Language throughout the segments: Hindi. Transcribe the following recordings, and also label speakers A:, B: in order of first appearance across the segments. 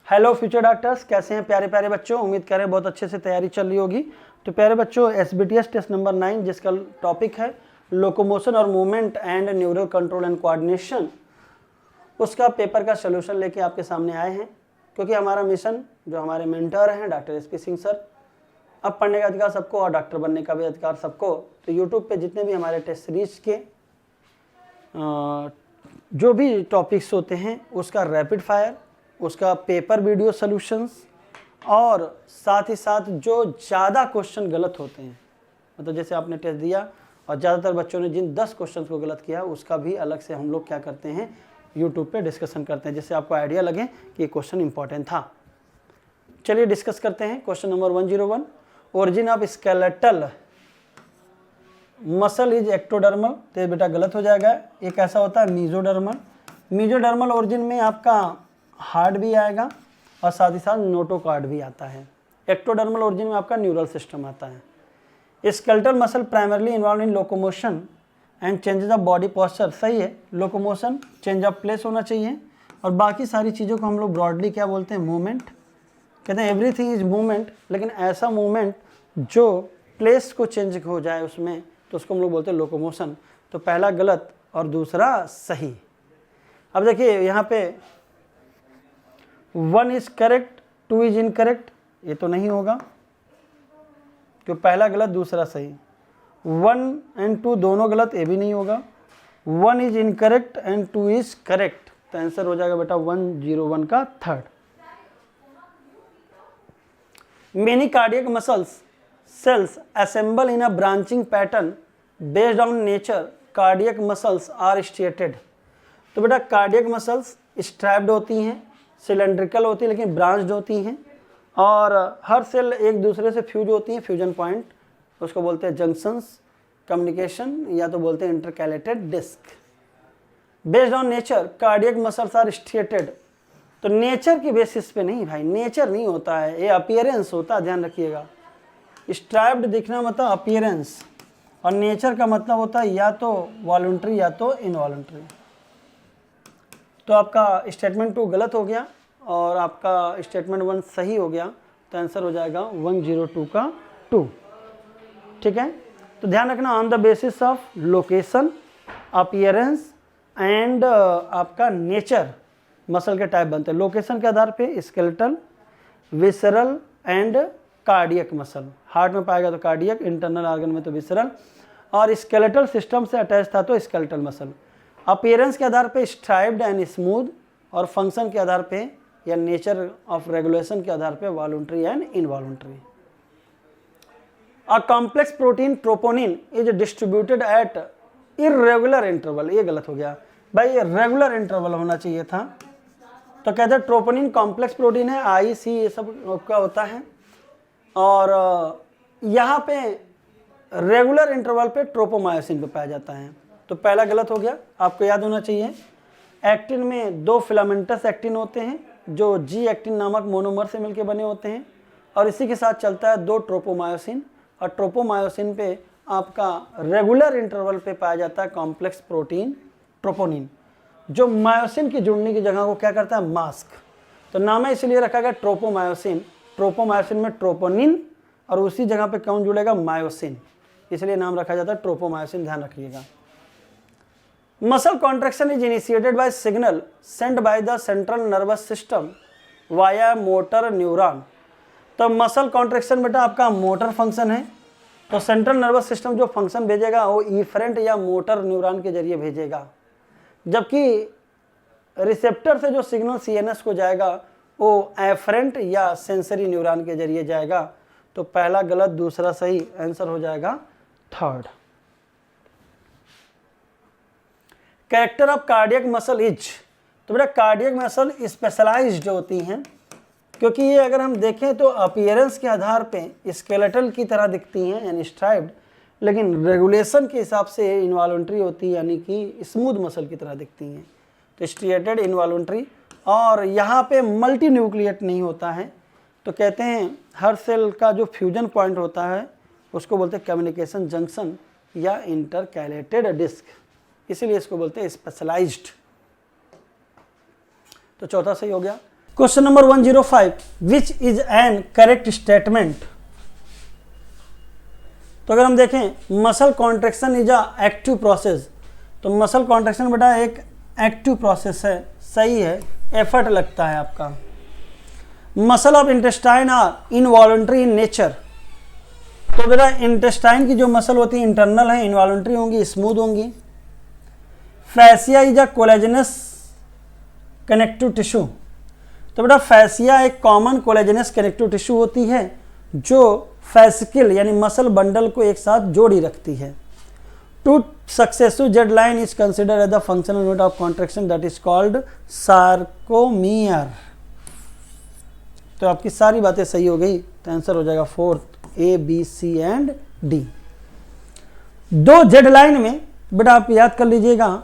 A: हेलो फ्यूचर डॉक्टर्स, कैसे हैं प्यारे प्यारे बच्चों। उम्मीद करें बहुत अच्छे से तैयारी चल रही होगी। तो प्यारे बच्चों, SBTS टेस्ट नंबर 9 जिसका टॉपिक है लोकोमोशन और movement and neural control and coordination, उसका पेपर का सोल्यूशन लेके आपके सामने आए हैं। क्योंकि हमारा मिशन, जो हमारे मेंटर हैं डॉक्टर SP सिंह सर, अब पढ़ने का अधिकार सबको और डॉक्टर बनने का भी अधिकार सबको। तो यूट्यूब पे जितने भी हमारे टेस्ट सीरीज के जो भी टॉपिक्स होते हैं उसका रैपिड फायर, उसका पेपर वीडियो सॉल्यूशंस, और साथ ही साथ जो ज़्यादा क्वेश्चन गलत होते हैं, मतलब जैसे आपने टेस्ट दिया और ज़्यादातर बच्चों ने जिन 10 क्वेश्चन को गलत किया उसका भी अलग से हम लोग क्या करते हैं, यूट्यूब पे डिस्कशन करते हैं, जिससे आपको आइडिया लगे कि ये क्वेश्चन इंपॉर्टेंट था। चलिए डिस्कस करते हैं। Question number 101, origin of skeletal muscle is ectodermal. तो ये बेटा गलत हो जाएगा। ये कैसा होता है, मीजोडर्मल। मीजोडर्मल ओरिजिन में आपका हार्ट भी आएगा और साथ ही साथ नोटोकॉर्ड भी आता है। एक्टोडर्मल ओरिजिन में आपका न्यूरल सिस्टम आता है। Skeletal muscle primarily involve in locomotion and changes of body posture. सही है, लोकोमोशन, चेंज ऑफ प्लेस होना चाहिए, और बाकी सारी चीज़ों को हम लोग ब्रॉडली क्या बोलते हैं, मूवमेंट। कहते हैं एवरीथिंग इज मूवमेंट, लेकिन ऐसा मूवमेंट जो प्लेस को चेंज हो जाए उसमें, तो उसको हम लोग बोलते हैं लोकोमोशन। तो पहला गलत और दूसरा सही। अब देखिए यहाँ पे 1 इज करेक्ट, 2 इज इनकरेक्ट, ये तो नहीं होगा क्योंकि पहला गलत दूसरा सही। 1 एंड 2 दोनों गलत, ये भी नहीं होगा। 1 is incorrect and 2 is correct, तो आंसर हो जाएगा बेटा 101 का third. Many cardiac muscles cells assemble in a branching pattern based on nature. Cardiac muscles are striated. तो बेटा कार्डियक मसल्स स्ट्रैप्ड होती हैं, सिलेंड्रिकल होती है लेकिन ब्रांच्ड होती हैं, और हर सेल एक दूसरे से फ्यूज होती हैं, फ्यूजन पॉइंट, उसको बोलते हैं जंक्शंस, कम्युनिकेशन, या तो बोलते हैं intercalated disc. Based on nature cardiac muscles are striated. तो नेचर की बेसिस पे नहीं भाई, नेचर नहीं होता है, ये अपीयरेंस होता है, ध्यान रखिएगा। स्ट्रैप्ड दिखना मतलब अपीयरेंस, और नेचर का मतलब होता है या तो वॉलंटरी या तो इनवॉलंटरी। तो आपका स्टेटमेंट 2 गलत हो गया और आपका स्टेटमेंट 1 सही हो गया, तो आंसर हो जाएगा 102 का 2। ठीक है, तो ध्यान रखना, on the basis of location, appearance and आपका नेचर मसल के टाइप बनते हैं। लोकेशन के आधार पे skeletal, visceral and cardiac muscle. Heart में पाएगा तो कार्डियक, इंटरनल ऑर्गन में तो विसरल, और स्केलेटल सिस्टम से अटैच था तो स्केलेटल मसल। अपीयरेंस के आधार पे स्ट्राइप्ड एंड स्मूथ, और फंक्शन के आधार पे या नेचर ऑफ रेगुलेशन के आधार पे voluntary and involuntary. A complex protein troponin is distributed at irregular interval. ये गलत हो गया भाई, ये रेगुलर इंटरवल होना चाहिए था। तो कहते हैं ट्रोपोनिन कॉम्प्लेक्स प्रोटीन है, IC ये सब का होता है, और यहाँ पे रेगुलर इंटरवल पे ट्रोपोमायोसिन पे पाया जाता है। तो पहला गलत हो गया, आपको याद होना चाहिए। एक्टिन में 2 फिलामेंटस एक्टिन होते हैं जो G एक्टिन नामक मोनोमर से मिलकर बने होते हैं, और इसी के साथ चलता है 2 ट्रोपोमायोसिन, और ट्रोपोमायोसिन पे आपका रेगुलर इंटरवल पे पाया जाता है कॉम्प्लेक्स प्रोटीन ट्रोपोनिन, जो मायोसिन की जुड़ने की जगह को क्या करता है, मास्क। तो नाम है इसलिए रखा गया ट्रोपोमायोसिन। ट्रोपोमायोसिन में ट्रोपोनिन, और उसी जगह पे कौन जुड़ेगा, मायोसिन, इसलिए नाम रखा जाता है ट्रोपोमायोसिन, ध्यान रखिएगा। Muscle contraction is initiated buy signal send by the central nervous system via motor neuron. तो मसल कॉन्ट्रैक्शन बेटा आपका मोटर फंक्शन है, तो सेंट्रल नर्वस सिस्टम जो फंक्शन भेजेगा वो इफरेंट या मोटर न्यूरॉन के जरिए भेजेगा, जबकि रिसेप्टर से जो सिग्नल CNS को जाएगा वो एफरेंट या सेंसरी न्यूरॉन के जरिए जाएगा। तो पहला गलत दूसरा सही, आंसर हो जाएगा third. Character of cardiac muscle is. तो बेटा कार्डियक मसल स्पेशलाइज्ड होती हैं, क्योंकि ये अगर हम देखें तो अपीयरेंस के आधार पे स्केलेटल की तरह दिखती हैं यानी स्ट्राइप्ड, लेकिन रेगुलेशन के हिसाब से इनवॉलंटरी होती है, यानी कि स्मूथ मसल की तरह दिखती हैं। तो स्ट्रिएटेड, इनवॉलंटरी, और यहाँ पे मल्टी न्यूक्लिएट नहीं होता है। तो कहते हैं हर सेल का जो फ्यूजन पॉइंट होता है उसको बोलते हैं कम्युनिकेशन जंक्शन या इंटरकैलेटेड डिस्क, इसीलिए इसको बोलते हैं स्पेशलाइज्ड। तो चौथा सही हो गया। Question number 105, which is an correct statement. तो अगर हम देखें muscle contraction is a active process, तो मसल कॉन्ट्रैक्शन बेटा एक एक्टिव प्रोसेस है, सही है, एफर्ट लगता है आपका। Muscle of intestine are involuntary in nature, तो बेटा इंटेस्टाइन की जो मसल होती है इंटरनल है, इनवॉलंटरी होंगी, स्मूथ होंगी। Fascia is a collagenous connective tissue, तो बेटा फैसिया एक कॉमन कोलेजनस कनेक्टिव टिश्यू होती है जो फैसिकल यानी मसल बंडल को एक साथ जोड़ी रखती है। Two successive Z line is considered as the functional unit of contraction that is called sarcomere. तो आपकी सारी बातें सही हो गई, तो आंसर हो जाएगा fourth, A B C and D. दो जेड लाइन में बेटा आप याद कर लीजिएगा,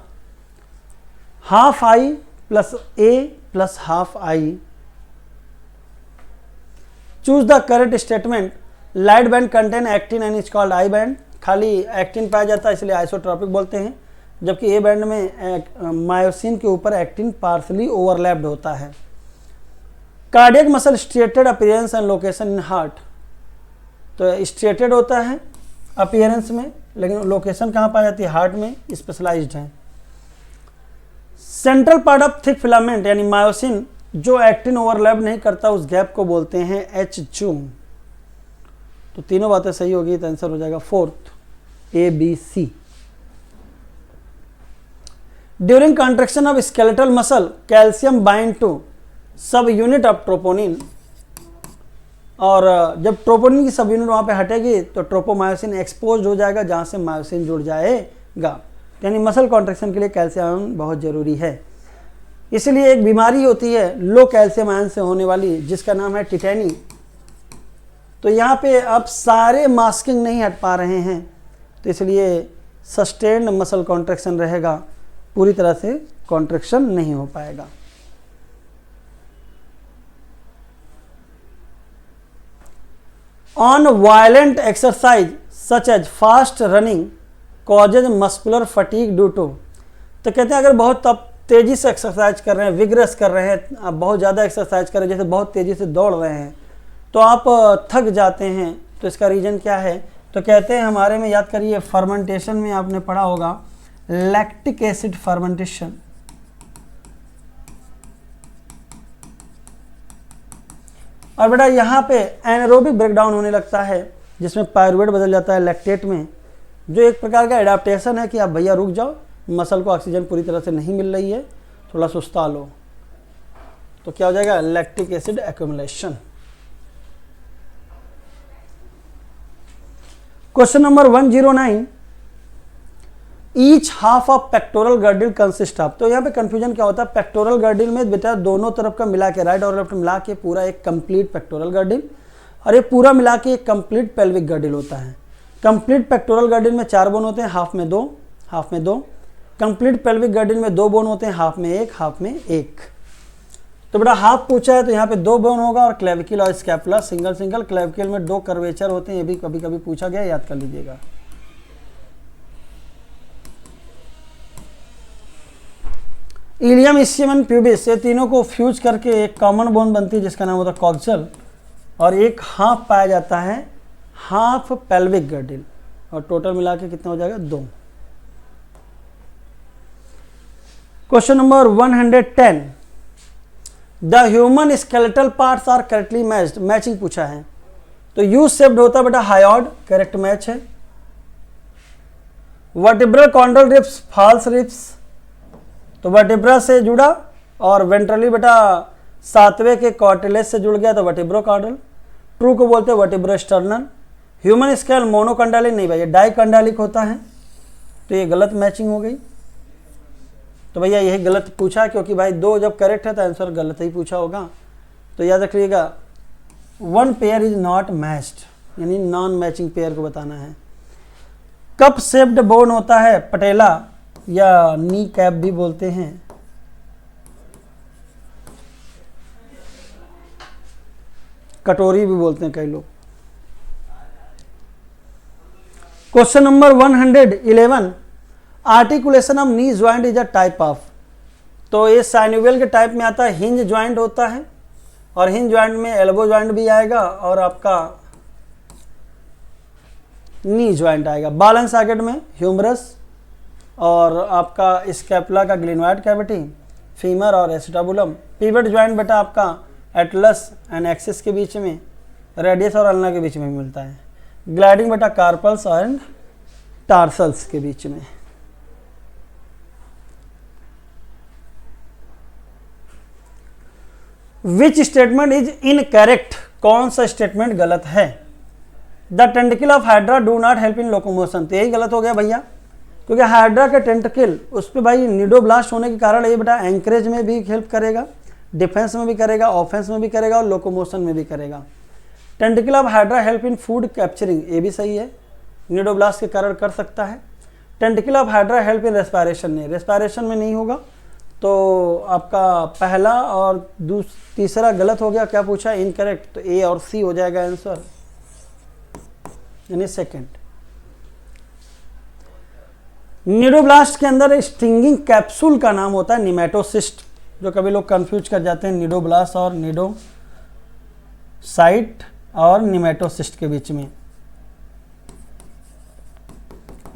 A: half I plus A plus half I. Choose the correct statement, light band contain actin and is called I band, खाली एक्टिन पाया जाता है इसलिए आइसोट्रॉपिक बोलते हैं, जबकि ए बैंड में मायोसिन के ऊपर एक्टिन पार्सली ओवरलैप्ड होता है। Cardiac muscle striated appearance and location in heart, तो स्ट्रेटेड होता है अपीयरेंस में, लेकिन लोकेशन कहाँ पाई जाती है, हार्ट में, स्पेशलाइज्ड है। Central part of thick filament यानी मायोसिन जो एक्टिन ओवरलैप नहीं करता उस गैप को बोलते हैं एच जूम। तो तीनों बातें सही होगी, तो आंसर हो जाएगा fourth, A B C. During contraction of skeletal muscle calcium bind to सब यूनिट ऑफ ट्रोपोनिन, और जब ट्रोपोनिन की सब यूनिट वहां पे हटेगी तो ट्रोपोमायोसिन एक्सपोज हो जाएगा जहां से मायोसिन जुड़ जाएगा। यानी मसल कॉन्ट्रैक्शन के लिए कैल्शियम आयन बहुत जरूरी है। इसलिए एक बीमारी होती है लो कैल्शियम आयन से होने वाली जिसका नाम है टिटेनी। तो यहाँ पे अब सारे मास्किंग नहीं हट पा रहे हैं, तो इसलिए सस्टेन्ड मसल कॉन्ट्रैक्शन रहेगा, पूरी तरह से कॉन्ट्रैक्शन नहीं हो पाएगा। On violent exercise such as fast running causes muscular fatigue due to, तो कहते हैं अगर बहुत तेजी से एक्सरसाइज कर रहे हैं, विग्रस कर रहे हैं, आप बहुत ज़्यादा एक्सरसाइज कर रहे हैं, जैसे बहुत तेज़ी से दौड़ रहे हैं तो आप थक जाते हैं, तो इसका रीज़न क्या है, तो कहते हैं हमारे में याद करिए फर्मेंटेशन में आपने पढ़ा होगा लैक्टिक एसिड फर्मेंटेशन। और बेटा यहाँ पे एनारोबिक ब्रेकडाउन होने लगता है जिसमें पायरुवेट बदल जाता है लैक्टेट में, जो एक प्रकार का एडाप्टेशन है कि आप भैया रुक जाओ, मसल को ऑक्सीजन पूरी तरह से नहीं मिल रही है, थोड़ा सुस्ता लो, तो क्या हो जाएगा lactic acid accumulation. Question number 109, each half of pectoral girdle consist of, तो यहाँ पे कंफ्यूजन क्या होता है, पेक्टोरल गर्डिल में बेटा दोनों तरफ का मिला के, राइट और लेफ्ट मिला के पूरा एक कंप्लीट पेक्टोरल गर्डिल, और ये पूरा मिला के एक कंप्लीट पेल्विक गर्डिल होता है। कंप्लीट पेक्टोरल गर्डिल में 4 बोन होते हैं, हाफ में 2, हाफ में 2। कंप्लीट पेल्विक गर्डिल में 2 बोन होते हैं, हाफ में 1, हाफ में 1। तो बेटा हाफ पूछा है तो यहाँ पे 2 बोन होगा, और क्लेविकल और स्कैपुला सिंगल सिंगल। क्लेविकल में 2 कर्वेचर होते हैं, ये भी कभी कभी पूछा गया, याद कर लीजिएगा। इलियम, इस्चियम एंड प्यूबिस, ये तीनों को फ्यूज करके एक कॉमन बोन बनती है जिसका नाम होता है कॉक्सियल, और एक हाफ पाया जाता है हाफ पेल्विक गर्डिल, और टोटल मिला के कितना हो जाएगा 2। Question number 110, the human skeletal parts are correctly matched, matching पूछा है, तो यू शेप्ड होता है बेटा हायोड, करेक्ट मैच है। Vertebral chondral ribs, false ribs, तो वर्टिब्रा से जुड़ा, और वेंट्रली बेटा 7वें के कॉर्टिलेज से जुड़ गया तो वर्टिब्रो कॉर्डल। ट्रू को बोलते हैं वर्टिब्रो स्टर्नल। ह्यूमन स्केल मोनोकंडालिक नहीं भैया, डाइकंडालिक होता है, तो ये गलत मैचिंग हो गई। तो भैया यही गलत पूछा, क्योंकि भाई 2 जब करेक्ट है तो आंसर गलत ही पूछा होगा। तो याद रखिएगा 1 पेयर इज नॉट मैच्ड, यानी नॉन मैचिंग पेयर को बताना है। कप शेप्ड बोन होता है पटेला, या नी कैप भी बोलते हैं। कटोरी भी बोलते हैं कई लोग। Question number 111, articulation of knee joint is a type of, तो ये साइनोवियल के टाइप में आता है, हिंज ज्वाइंट होता है, और हिंज जॉइंट में एल्बो जॉइंट भी आएगा और आपका नी जॉइंट आएगा। बॉल एंड सॉकेट में ह्यूमरस और आपका स्कैपुला का ग्लेनोइड कैविटी, फीमर और एसिटाबुलम। पिवट जॉइंट बेटा आपका एटलस एंड एक्सिस के बीच में, रेडियस और अल्ना के बीच में मिलता है। ग्लाइडिंग बेटा कार्पल्स एंड टार्सल्स के बीच में। विच स्टेटमेंट इज इनकरेक्ट, कौन सा स्टेटमेंट गलत है? The tentacle of hydra do not help in locomotion, तो यही गलत हो गया भैया, क्योंकि हाइड्रा के टेंटिकल उस पर भाई निडोब्लास्ट होने के कारण ये बेटा एंकरेज में भी हेल्प करेगा, डिफेंस में भी करेगा, ऑफेंस में भी करेगा और लोकोमोशन में भी करेगा। Tentacle of hydra help in food capturing, ये भी सही है, निडोब्लास्ट के कारण कर सकता है। Tentacle of hydra help in respiration, नहीं, रेस्पायरेशन में नहीं होगा, तो आपका पहला और तीसरा गलत हो गया। क्या पूछा? इनकरेक्ट, तो ए और सी हो जाएगा आंसर, यानी सेकंड। निडोब्लास्ट के अंदर स्टिंगिंग कैप्सूल का नाम होता है निमेटोसिस्ट, जो कभी लोग कंफ्यूज कर जाते हैं निडोब्लास्ट और निडोसाइट और निमेटोसिस्ट के बीच में।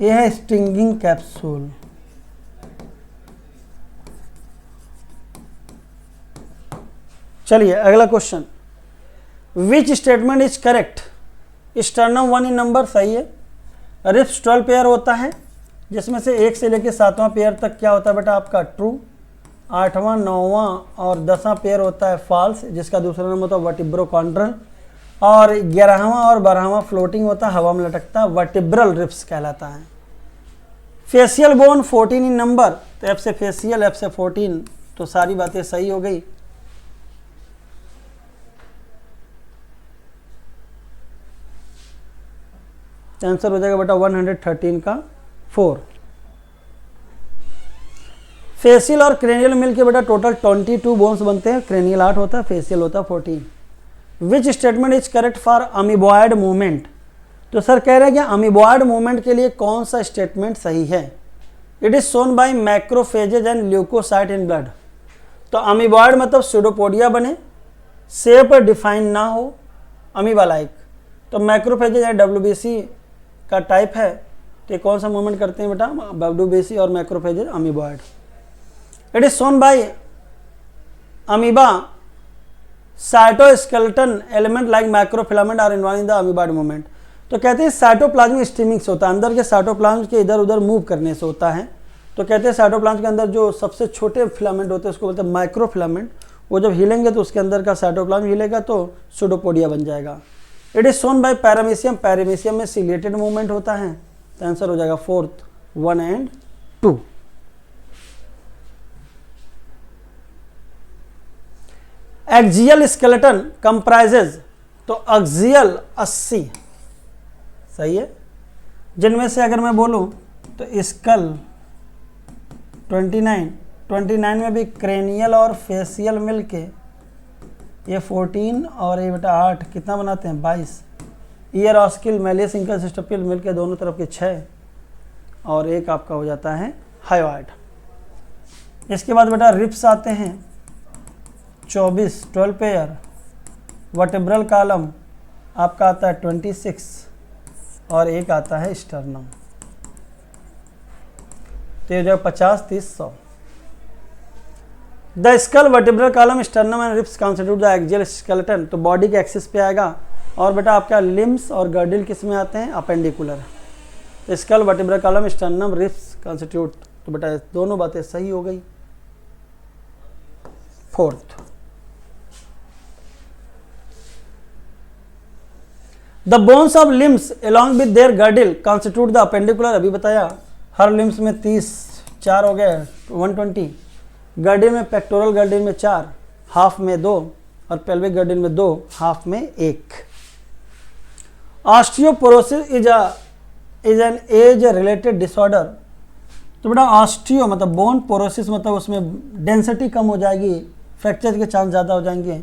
A: यह है स्टिंगिंग कैप्सूल। चलिए अगला question, which statement is correct? Sternum 1 in number, सही है। रिप्स 12 पेयर होता है, जिसमें से 1 से लेकर 7वां पेयर तक क्या होता है बेटा आपका? ट्रू। 8वां 9वां और 10वां पेयर होता है फॉल्स, जिसका दूसरा नाम होता है वर्टिब्रोकॉन्ड्रल। और 11वां और 12वां फ्लोटिंग होता है, हवा में लटकता है, वर्टिब्रल रिप्स कहलाता है। फेशियल बोन 14 इन नंबर, तो एफ से फेशियल, एफ से 14, तो सारी बातें सही हो गई। आंसर हो जाएगा बेटा 113 का 4। फेशियल और क्रेनियल मिलके बेटा टोटल 22 बोन्स बनते हैं, क्रेनियल 8 होता है, फेशियल होता है 14। विच statement is correct for amoeboid movement? तो सर कह रहे हैं कि अमीबॉयड मूवमेंट के लिए कौन सा स्टेटमेंट सही है? It is shown by macrophages and leucocyte in blood. तो अमीबॉयड मतलब स्यूडोपोडिया बने, शेप डिफाइन ना हो, अमीबा लाइक। तो मैक्रोफेजेज या WBC का टाइप है, तो कौन सा मूवमेंट करते हैं बेटा? WBC और macrophages amoeboid. It is shown by amoeba cytoskeleton element like microfilament are involve in the amoeboid movement. तो कहते हैं साइटोप्लाज्मिक स्ट्रीमिंग से होता है, अंदर के साइटोप्लाज्म के इधर उधर मूव करने से होता है। तो कहते हैं साइटोप्लाज्म के अंदर जो सबसे छोटे फिलामेंट होते हैं उसको बोलते हैं माइक्रोफिलामेंट, वो जब हिलेंगे तो उसके अंदर का साइटोप्लाज्म हिलेगा तो स्यूडोपोडिया बन जाएगा। It is shown by paramecium, paramecium में सिलेटेड मूवमेंट होता है, तो आंसर हो जाएगा 4th 1 and 2। Axial skeleton comprises, तो एक्सियल 80 सही है, जिनमें से अगर मैं बोलूं तो स्कल 29 में भी क्रेनियल और फेशियल मिलके ये 14 और ये बेटा 8 कितना बनाते हैं? 22। ईयर ऑस्किल मेलियस इंकस स्टपिल मिलके दोनों तरफ के 6 और एक आपका हो जाता है हायोइड। इसके बाद बेटा रिप्स आते हैं 24 12 पेयर। वर्टेब्रल कॉलम आपका आता है 26 और एक आता है स्टर्नम। तो ये जो 50 30 100। The skull vertebral column sternum and ribs constitute the axial skeleton, तो बॉडी के एक्सिस पे आएगा। और बेटा आपका लिम्स और गर्डिल किस में आते हैं? अपेंडिकुलर। तो skull vertebral column sternum ribs constitute, तो बेटा दोनों बातें सही हो गई। 4th the bones of limbs along with their girdle constitute the appendicular, अभी बताया हर लिम्स में 30 4 हो गए 120। गर्डिल में पेक्टोरल गर्डिल में 4, हाफ में 2 और पेल्विक गर्डिल में 2, हाफ में 1। Osteoporosis is an as related disorder, तो बेटा ऑस्टियो मतलब बोन, पोरोसिस मतलब उसमें डेंसिटी कम हो जाएगी, फ्रैक्चर के चांस ज़्यादा हो जाएंगे।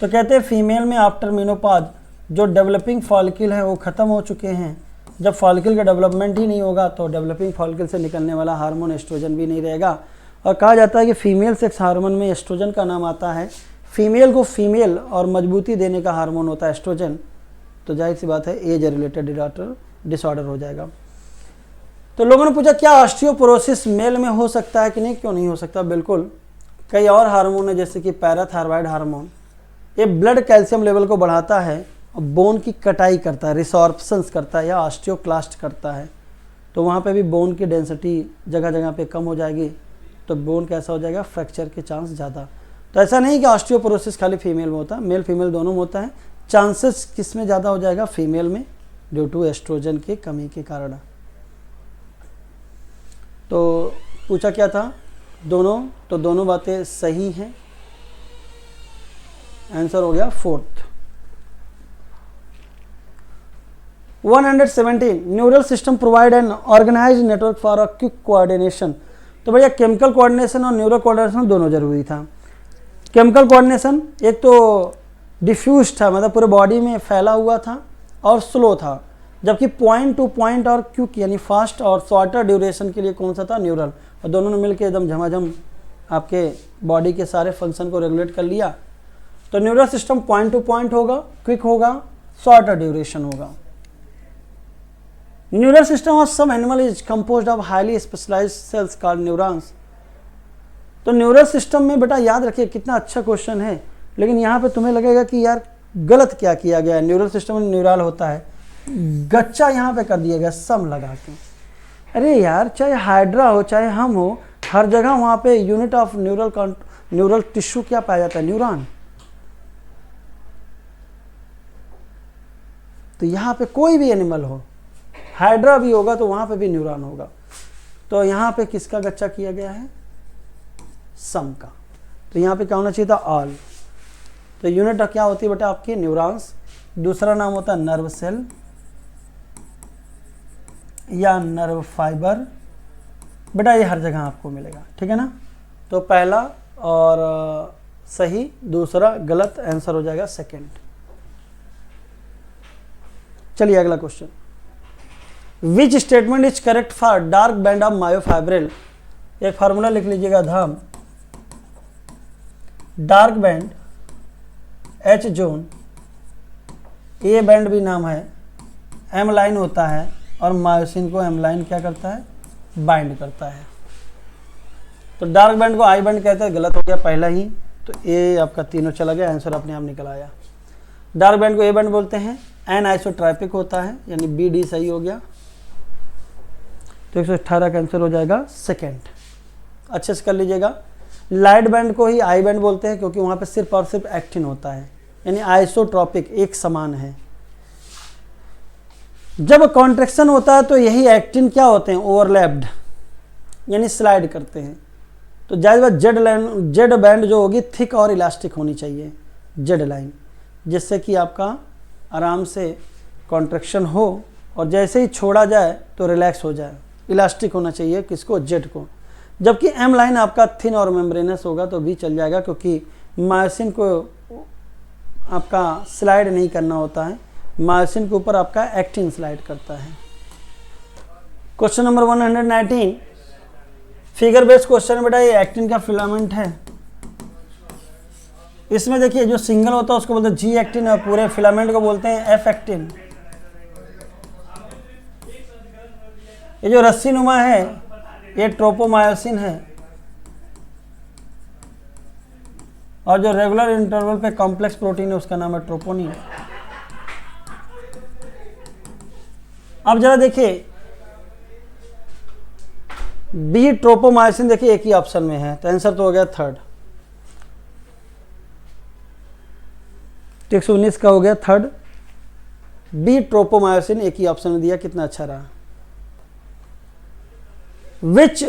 A: तो कहते हैं फीमेल में आफ्टर मेनोपॉज जो डेवलपिंग फॉलिकल है वो ख़त्म हो चुके हैं। जब फॉलिकल का डेवलपमेंट ही नहीं होगा तो डेवलपिंग फॉलिकल से निकलने वाला हार्मोन एस्ट्रोजन भी नहीं रहेगा। और कहा जाता है कि फीमेल सेक्स हार्मोन में एस्ट्रोजन का नाम आता है फीमेल को फीमेल और मजबूती देने का हार्मोन होता है एस्ट्रोजन, तो जाहिर सी बात है एज रिलेटेड डिसऑर्डर हो जाएगा। तो लोगों ने पूछा क्या ऑस्टियोपोरोसिस मेल में हो सकता है कि नहीं, क्यों नहीं हो सकता, बिल्कुल। कई और हार्मोन है जैसे कि पैराथायरॉयड हार्मोन, ये ब्लड कैल्शियम लेवल को बढ़ाता है और बोन की कटाई करता है, रिसॉर्प्शंस करता है या ऑस्टियोक्लास्ट करता है, तो वहाँ पे भी बोन की डेंसिटी जगह जगह पे कम हो जाएगी, तो बोन कैसा हो जाएगा, फ्रैक्चर के चांस ज़्यादा। तो ऐसा नहीं कि ऑस्टियोपोरोसिस खाली फीमेल में होता है, मेल फीमेल दोनों में होता है। चांसेस किस में ज़्यादा हो जाएगा, फीमेल में, ड्यू टू एस्ट्रोजन की कमी के कारण। तो पूछा क्या था, दोनों, तो दोनों बातें सही हैं, आंसर हो गया fourth. 117 neural system provide an organised network for a quick coordination. तो भैया केमिकल कोऑर्डिनेशन और न्यूरल कोऑर्डिनेशन दोनों जरूरी था। केमिकल कोऑर्डिनेशन एक तो डिफ्यूज था, मतलब पूरे बॉडी में फैला हुआ था और स्लो था, जबकि पॉइंट टू पॉइंट और क्विक यानी फास्ट और शॉर्टर ड्यूरेशन के लिए कौन सा था, न्यूरल। और दोनों ने मिलकर एकदम झमाझम आपके बॉडी के सारे फंक्शन को रेगुलेट कर लिया। तो neural system point to point होगा, क्विक होगा, शॉर्टर ड्यूरेशन होगा। Neural system of some animal is composed of highly specialised cells called neurons. तो न्यूरल सिस्टम में बेटा याद रखिए, कितना अच्छा क्वेश्चन है, लेकिन यहाँ पे तुम्हें लगेगा कि यार गलत क्या किया गया है। न्यूरल सिस्टम में न्यूरल होता है, गच्चा यहाँ पे कर दिया गया सम लगा के। अरे यार चाहे हाइड्रा हो चाहे हम हो, हर जगह वहाँ पे यूनिट ऑफ न्यूरल टिश्यू क्या पाया जाता है, न्यूरॉन। तो यहाँ पे कोई भी एनिमल हो, हाइड्रा भी होगा तो वहाँ पे भी न्यूरॉन होगा। तो यहाँ पे किसका गच्चा किया गया है, सम का। तो यहाँ पे क्या होना चाहिए था, ऑल। तो यूनिट क्या होती है बेटा आपकी, न्यूरॉन्स। दूसरा नाम होता है नर्व सेल या नर्व फाइबर। बेटा ये हर जगह आपको मिलेगा, ठीक है ना। तो पहला और सही, दूसरा गलत, आंसर हो जाएगा सेकंड। चलिए अगला question, which statement is correct for dark band of myofibril. एक फार्मूला लिख लीजिएगा, धाम dark band H zone, A band भी नाम है, एम लाइन होता है और मायोसिन को एम लाइन क्या करता है, बाइंड करता है। तो डार्क बैंड को आई बैंड कहते हैं, गलत हो गया पहला ही। तो ए आपका तीनों चला गया, आंसर अपने आप निकल आया। डार्क बैंड को ए बैंड बोलते हैं, एन आइसोट्रैपिक होता है, यानी बी डी सही हो गया। तो 118 का आंसर हो जाएगा सेकेंड। अच्छे से कर लीजिएगा। लाइट बैंड को ही आई बैंड बोलते हैं क्योंकि वहाँ पे सिर्फ और सिर्फ एक्टिन होता है, यानी आइसोट्रॉपिक, एक समान है। जब कॉन्ट्रैक्शन होता है तो यही एक्टिन क्या होते हैं, ओवरलैप्ड, यानी स्लाइड करते हैं। तो जाहिर बात जेड बैंड जो होगी थिक और इलास्टिक होनी चाहिए, जेड लाइन, जिससे कि आपका आराम से कॉन्ट्रैक्शन हो और जैसे ही छोड़ा जाए तो रिलैक्स हो जाए। इलास्टिक होना चाहिए किसको, जेड को। जबकि एम लाइन आपका थिन और मेम्ब्रेनस होगा तो भी चल जाएगा, क्योंकि मायोसिन को आपका स्लाइड नहीं करना होता है, मायोसिन के ऊपर आपका एक्टिन स्लाइड करता है। Question number 119, figure based question है बेटा। ये एक्टिन का फिलामेंट है। इसमें देखिए जो सिंगल होता है उसको बोलते हैं जी एक्टिन और पूरे फिलामेंट को बोलते हैं एफ एक्टिन। ये जो रस्सी नुमा है ये ट्रोपोमायोसिन है, और जो रेगुलर इंटरवल पे कॉम्प्लेक्स प्रोटीन है उसका नाम है ट्रोपोनिन। अब जरा देखिए बी ट्रोपोमायोसिन, देखिए एक ही ऑप्शन में है, तो आंसर तो हो गया थर्ड। 119 का हो गया थर्ड, बी ट्रोपोमायोसिन एक ही ऑप्शन में दिया, कितना अच्छा रहा। Which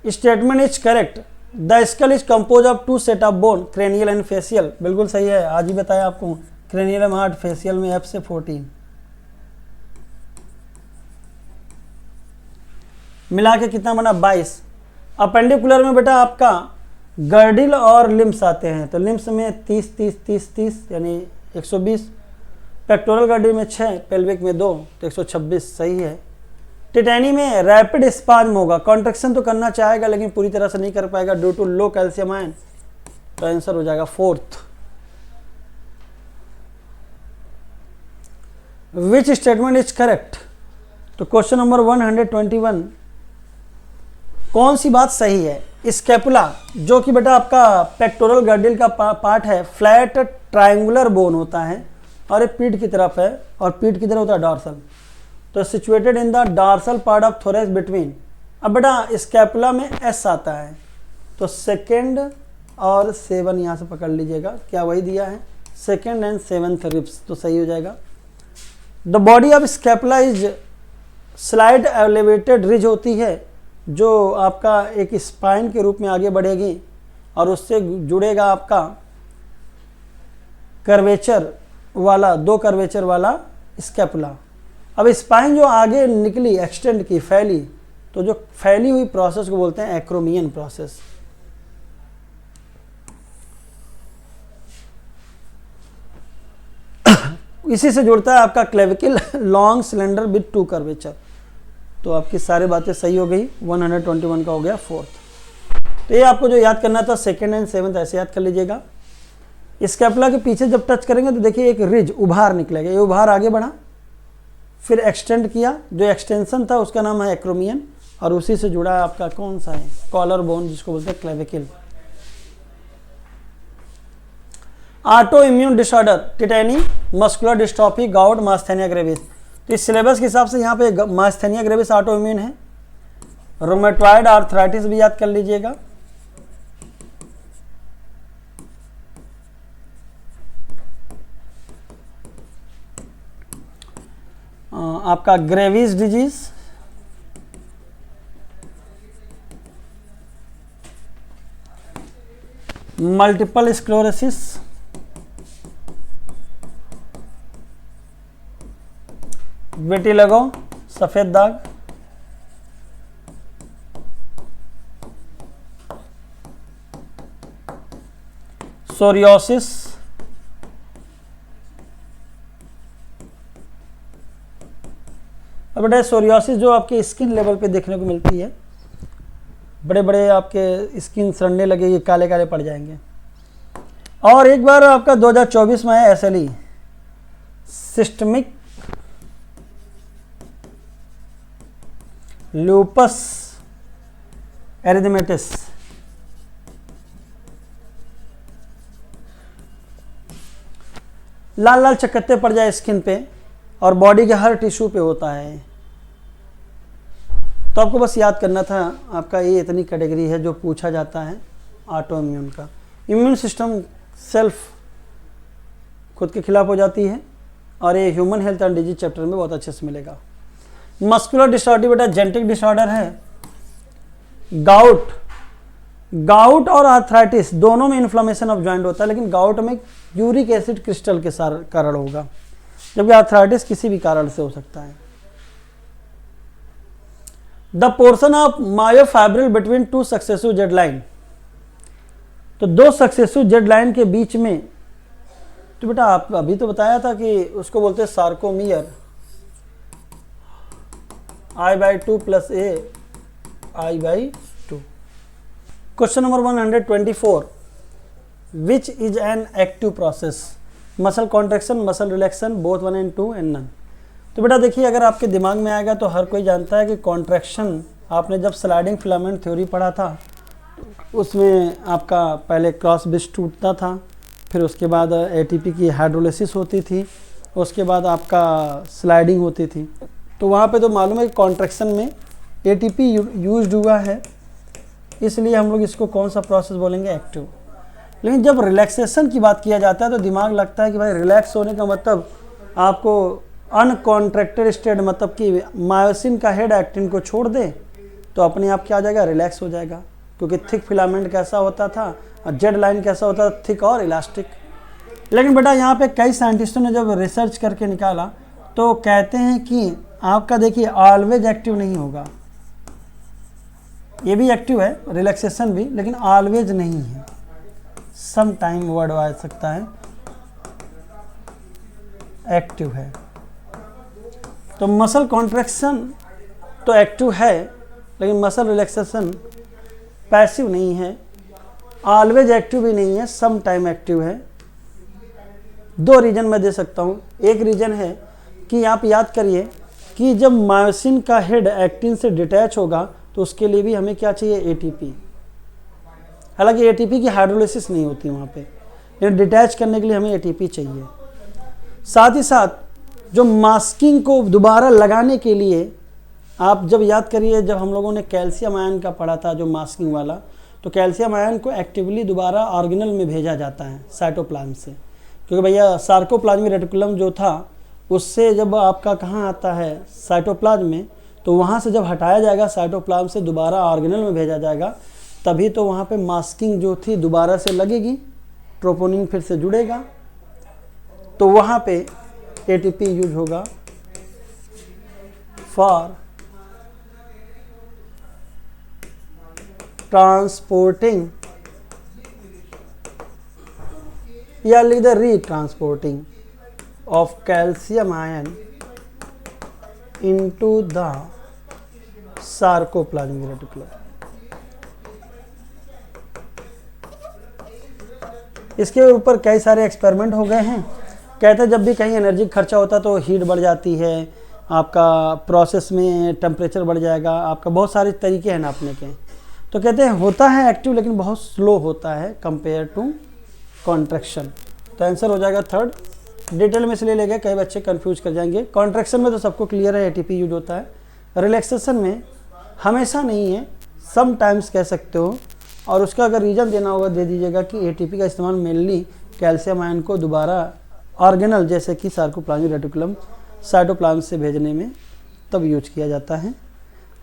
A: statement is correct, the skull is compose of two set of bone, cranial and facial. बिल्कुल सही है, आज ही बताया आपको, क्रेनियल में 8, फेसियल में F से 14, मिला के कितना बना 22। अपेंडिकुलर में बेटा आपका गर्डिल और लिम्स आते हैं, तो लिम्स में 30 30 30 30 यानी 120, पेक्टोरल गर्डिल में 6, पेल्विक में 2, तो 126 सही है। टिटैनी में रैपिड स्पाज्म होगा, कॉन्ट्रैक्शन तो करना चाहेगा लेकिन पूरी तरह से नहीं कर पाएगा due to low calcium ion, तो आंसर हो जाएगा fourth. Which statement is correct? तो क्वेश्चन नंबर 121, कौन सी बात सही है? स्कैपुला जो कि बेटा आपका पेक्टोरल गर्डिल का पार्ट है, फ्लैट ट्रायंगुलर बोन होता है और ये पीठ की तरफ है और पीठ की तरफ होता है डॉर्सल, तो situated in the dorsal part of thorax between. अब बेटा स्कैपुला में एस आता है, तो सेकेंड और 7 यहाँ से पकड़ लीजिएगा, क्या वही दिया है, सेकेंड एंड 7th रिब्स, तो सही हो जाएगा। The body of scapula is slide elevated ridge होती है जो आपका एक स्पाइन के रूप में आगे बढ़ेगी और उससे जुड़ेगा आपका कर्वेचर वाला, 2 कर्वेचर वाला स्कैपुला। अब स्पाइन जो आगे निकली, एक्सटेंड की, फैली, तो जो फैली हुई प्रोसेस को बोलते हैं एक्रोमियन प्रोसेस। इसी से जुड़ता है आपका clavicle long cylinder with 2 curvature. तो आपकी सारी बातें सही हो गई, 121 का हो गया 4th। तो ये आपको जो याद करना था, सेकेंड एंड 7th ऐसे याद कर लीजिएगा। स्कैपुला के पीछे जब टच करेंगे तो देखिए एक रिज उभार निकलेगा, ये उभार आगे बढ़ा, फिर एक्सटेंड किया, जो एक्सटेंशन था उसका नाम है एक्रोमियन, और उसी से जुड़ा आपका कौन सा है, कॉलर बोन, जिसको बोलते हैं clavicle. Autoimmune disorder, tetany, muscular dystrophy, gout, myasthenia gravis. तो इस सिलेबस के हिसाब से यहाँ पे मास्थेनिया ग्रेविस ऑटो इम्यून है। रोमेटॉइड आर्थराइटिस भी याद कर लीजिएगा। आपका Graves disease, multiple sclerosis, vitiligo, सफेद दाग, सोरियोसिस, अब बेटा सोरियोसिस जो आपके स्किन लेवल पे देखने को मिलती है, बड़े बड़े आपके स्किन सड़ने लगेगी, काले काले पड़ जाएंगे। और एक बार आपका 2024 में है SLE, सिस्टमिक लूपस एरिथमेटिस। लाल लाल चकत्ते पड़ जाए स्किन पे और बॉडी के हर टिश्यू पे होता है। तो आपको बस याद करना था, आपका ये इतनी कैटेगरी है जो पूछा जाता है ऑटो इम्यून का। इम्यून सिस्टम सेल्फ खुद के खिलाफ हो जाती है, और ये human health and disease chapter में बहुत अच्छे से मिलेगा। मस्कुलर डिसऑर्डर बेटा जेनेटिक डिसऑर्डर है। गाउट और आर्थराइटिस दोनों में इन्फ्लेमेशन ऑफ जॉइंट होता है, लेकिन गाउट में यूरिक एसिड क्रिस्टल के कारण होगा, जबकि आर्थराइटिस किसी भी कारण से हो सकता है। The portion of myofibril between 2 successive Z line, तो 2 सक्सेसिव जेड लाइन के बीच में, तो बेटा आप अभी तो बताया था कि उसको बोलते हैं sarcomere, I/2 + A I/2। Question number 124, which is an active process, muscle contraction, muscle रिलैक्शन, both 1 and 2 and none। तो बेटा देखिए, अगर आपके दिमाग में आएगा तो हर कोई जानता है कि कॉन्ट्रैक्शन, आपने जब स्लाइडिंग फिलामेंट थ्योरी पढ़ा था उसमें आपका पहले क्रॉस ब्रिज टूटता था, फिर उसके बाद ATP की हाइड्रोलिसिस होती थी, उसके बाद आपका स्लाइडिंग होती थी। तो वहाँ पे तो मालूम है कि कॉन्ट्रैक्शन में ATP यूज्ड हुआ है, इसलिए हम लोग इसको कौन सा प्रोसेस बोलेंगे, एक्टिव। लेकिन जब रिलैक्सेशन की बात किया जाता है तो दिमाग लगता है कि भाई रिलैक्स होने का मतलब आपको अनकॉन्ट्रैक्टेड स्टेट, मतलब कि मायोसिन का हेड एक्टिन को छोड़ दे तो अपने आप क्या हो जाएगा, रिलैक्स हो जाएगा। क्योंकि थिक फिलामेंट कैसा होता था और जेड लाइन कैसा होता था, थिक और इलास्टिक। लेकिन बेटा यहाँ पे कई साइंटिस्टों ने जब रिसर्च करके निकाला तो कहते हैं कि आपका देखिए ऑलवेज एक्टिव नहीं होगा, ये भी एक्टिव है रिलैक्सेशन भी, लेकिन ऑलवेज नहीं है, सम टाइम वर्ड आ सकता है, एक्टिव है। तो मसल कॉन्ट्रैक्शन तो एक्टिव है, लेकिन मसल रिलैक्सेशन पैसिव नहीं है, ऑलवेज एक्टिव भी नहीं है, सम टाइम एक्टिव है। 2 रीजन मैं दे सकता हूँ। एक रीजन है कि आप याद करिए कि जब मायोसिन का हेड एक्टिन से डिटैच होगा तो उसके लिए भी हमें क्या चाहिए, एटीपी। हालांकि एटीपी की हाइड्रोलिसिस नहीं होती वहाँ पे, लेकिन डिटैच करने के लिए हमें एटीपी चाहिए। साथ ही साथ जो मास्किंग को दोबारा लगाने के लिए, आप जब याद करिए जब हम लोगों ने कैल्शियम आयन का पढ़ा था जो मास्किंग वाला, तो कैल्शियम आयन को एक्टिवली दोबारा ऑर्गेनल में भेजा जाता है साइटोप्लाज्म से, क्योंकि भैया सार्कोप्लाज्मिक रेटिकुलम जो था उससे जब आपका कहाँ आता है, साइटोप्लाज्म में, तो वहाँ से जब हटाया जाएगा साइटोप्लाज्म से दोबारा ऑर्गेनल में भेजा जाएगा, तभी तो वहाँ पे मास्किंग जो थी दोबारा से लगेगी, ट्रोपोनिन फिर से जुड़ेगा, तो वहाँ पे एटीपी यूज होगा फॉर ट्रांसपोर्टिंग, या लिख दे retransporting of calcium ion into the sarcoplasmic reticulum. इसके ऊपर कई सारे एक्सपेरिमेंट हो गए हैं। कहते हैं जब भी कहीं एनर्जी खर्चा होता तो हीट बढ़ जाती है, आपका प्रोसेस में टेम्परेचर बढ़ जाएगा, आपका बहुत सारे तरीके हैं नापने के। तो कहते हैं होता है एक्टिव लेकिन बहुत स्लो होता है कंपेयर टू कॉन्ट्रैक्शन। तो आंसर हो जाएगा थर्ड। डिटेल में इसलिए ले गए, कई बच्चे कंफ्यूज कर जाएंगे। कॉन्ट्रैक्शन में तो सबको क्लियर है एटीपी यूज होता है, रिलैक्सेशन में हमेशा नहीं है, सम टाइम्स कह सकते हो, और उसका अगर रीज़न देना होगा दे दीजिएगा कि एटीपी का इस्तेमाल मेनली कैल्शियम आयन को दोबारा ऑर्गेनल जैसे कि सार्कोप्लाज्मिक रेटिकुलम साइटोप्लाज्म से भेजने में तब यूज किया जाता है।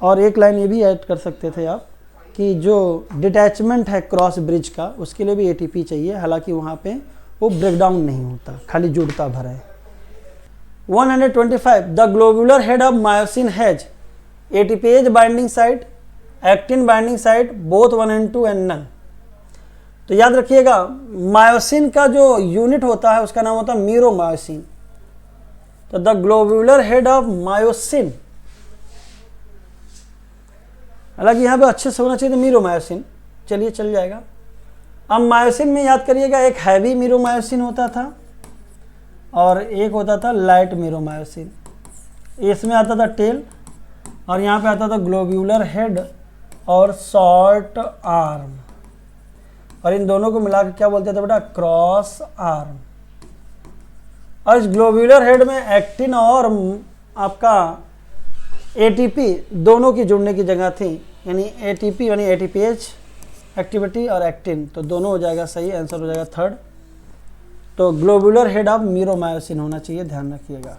A: और एक लाइन ये भी ऐड कर सकते थे आप कि जो डिटैचमेंट है क्रॉस ब्रिज का, उसके लिए भी एटीपी चाहिए, हालांकि वहाँ पे वो ब्रेकडाउन नहीं होता, खाली जुड़ता भरा है। 125 the globular head of myosin has ATPase binding site, actin binding site, both 1 and 2 and none। तो याद रखिएगा मायोसिन का जो यूनिट होता है उसका नाम होता है मीरोमायोसिन। तो the globular head of myosin, हालांकि यहाँ पे अच्छे से होना चाहिए तो मीरोमायोसिन, चलिए चल जाएगा। अब मायोसिन में याद करिएगा एक हैवी मीरोमायोसिन होता था और एक होता था लाइट मीरोमायोसिन। इसमें आता था टेल और यहाँ पे आता था ग्लोब्यूलर हेड और शॉर्ट आर्म, और इन दोनों को मिला के क्या बोलते थे बेटा, क्रॉस आर्म। और इस ग्लोब्यूलर हेड में एक्टिन और आपका एटीपी दोनों की जुड़ने की जगह थी, यानी एटीपी यानी एटीपीएच एक्टिविटी और एक्टिन, तो दोनों हो जाएगा सही, आंसर हो जाएगा थर्ड। तो ग्लोब्यूलर हेड ऑफ मीरोमायोसिन होना चाहिए, ध्यान रखिएगा।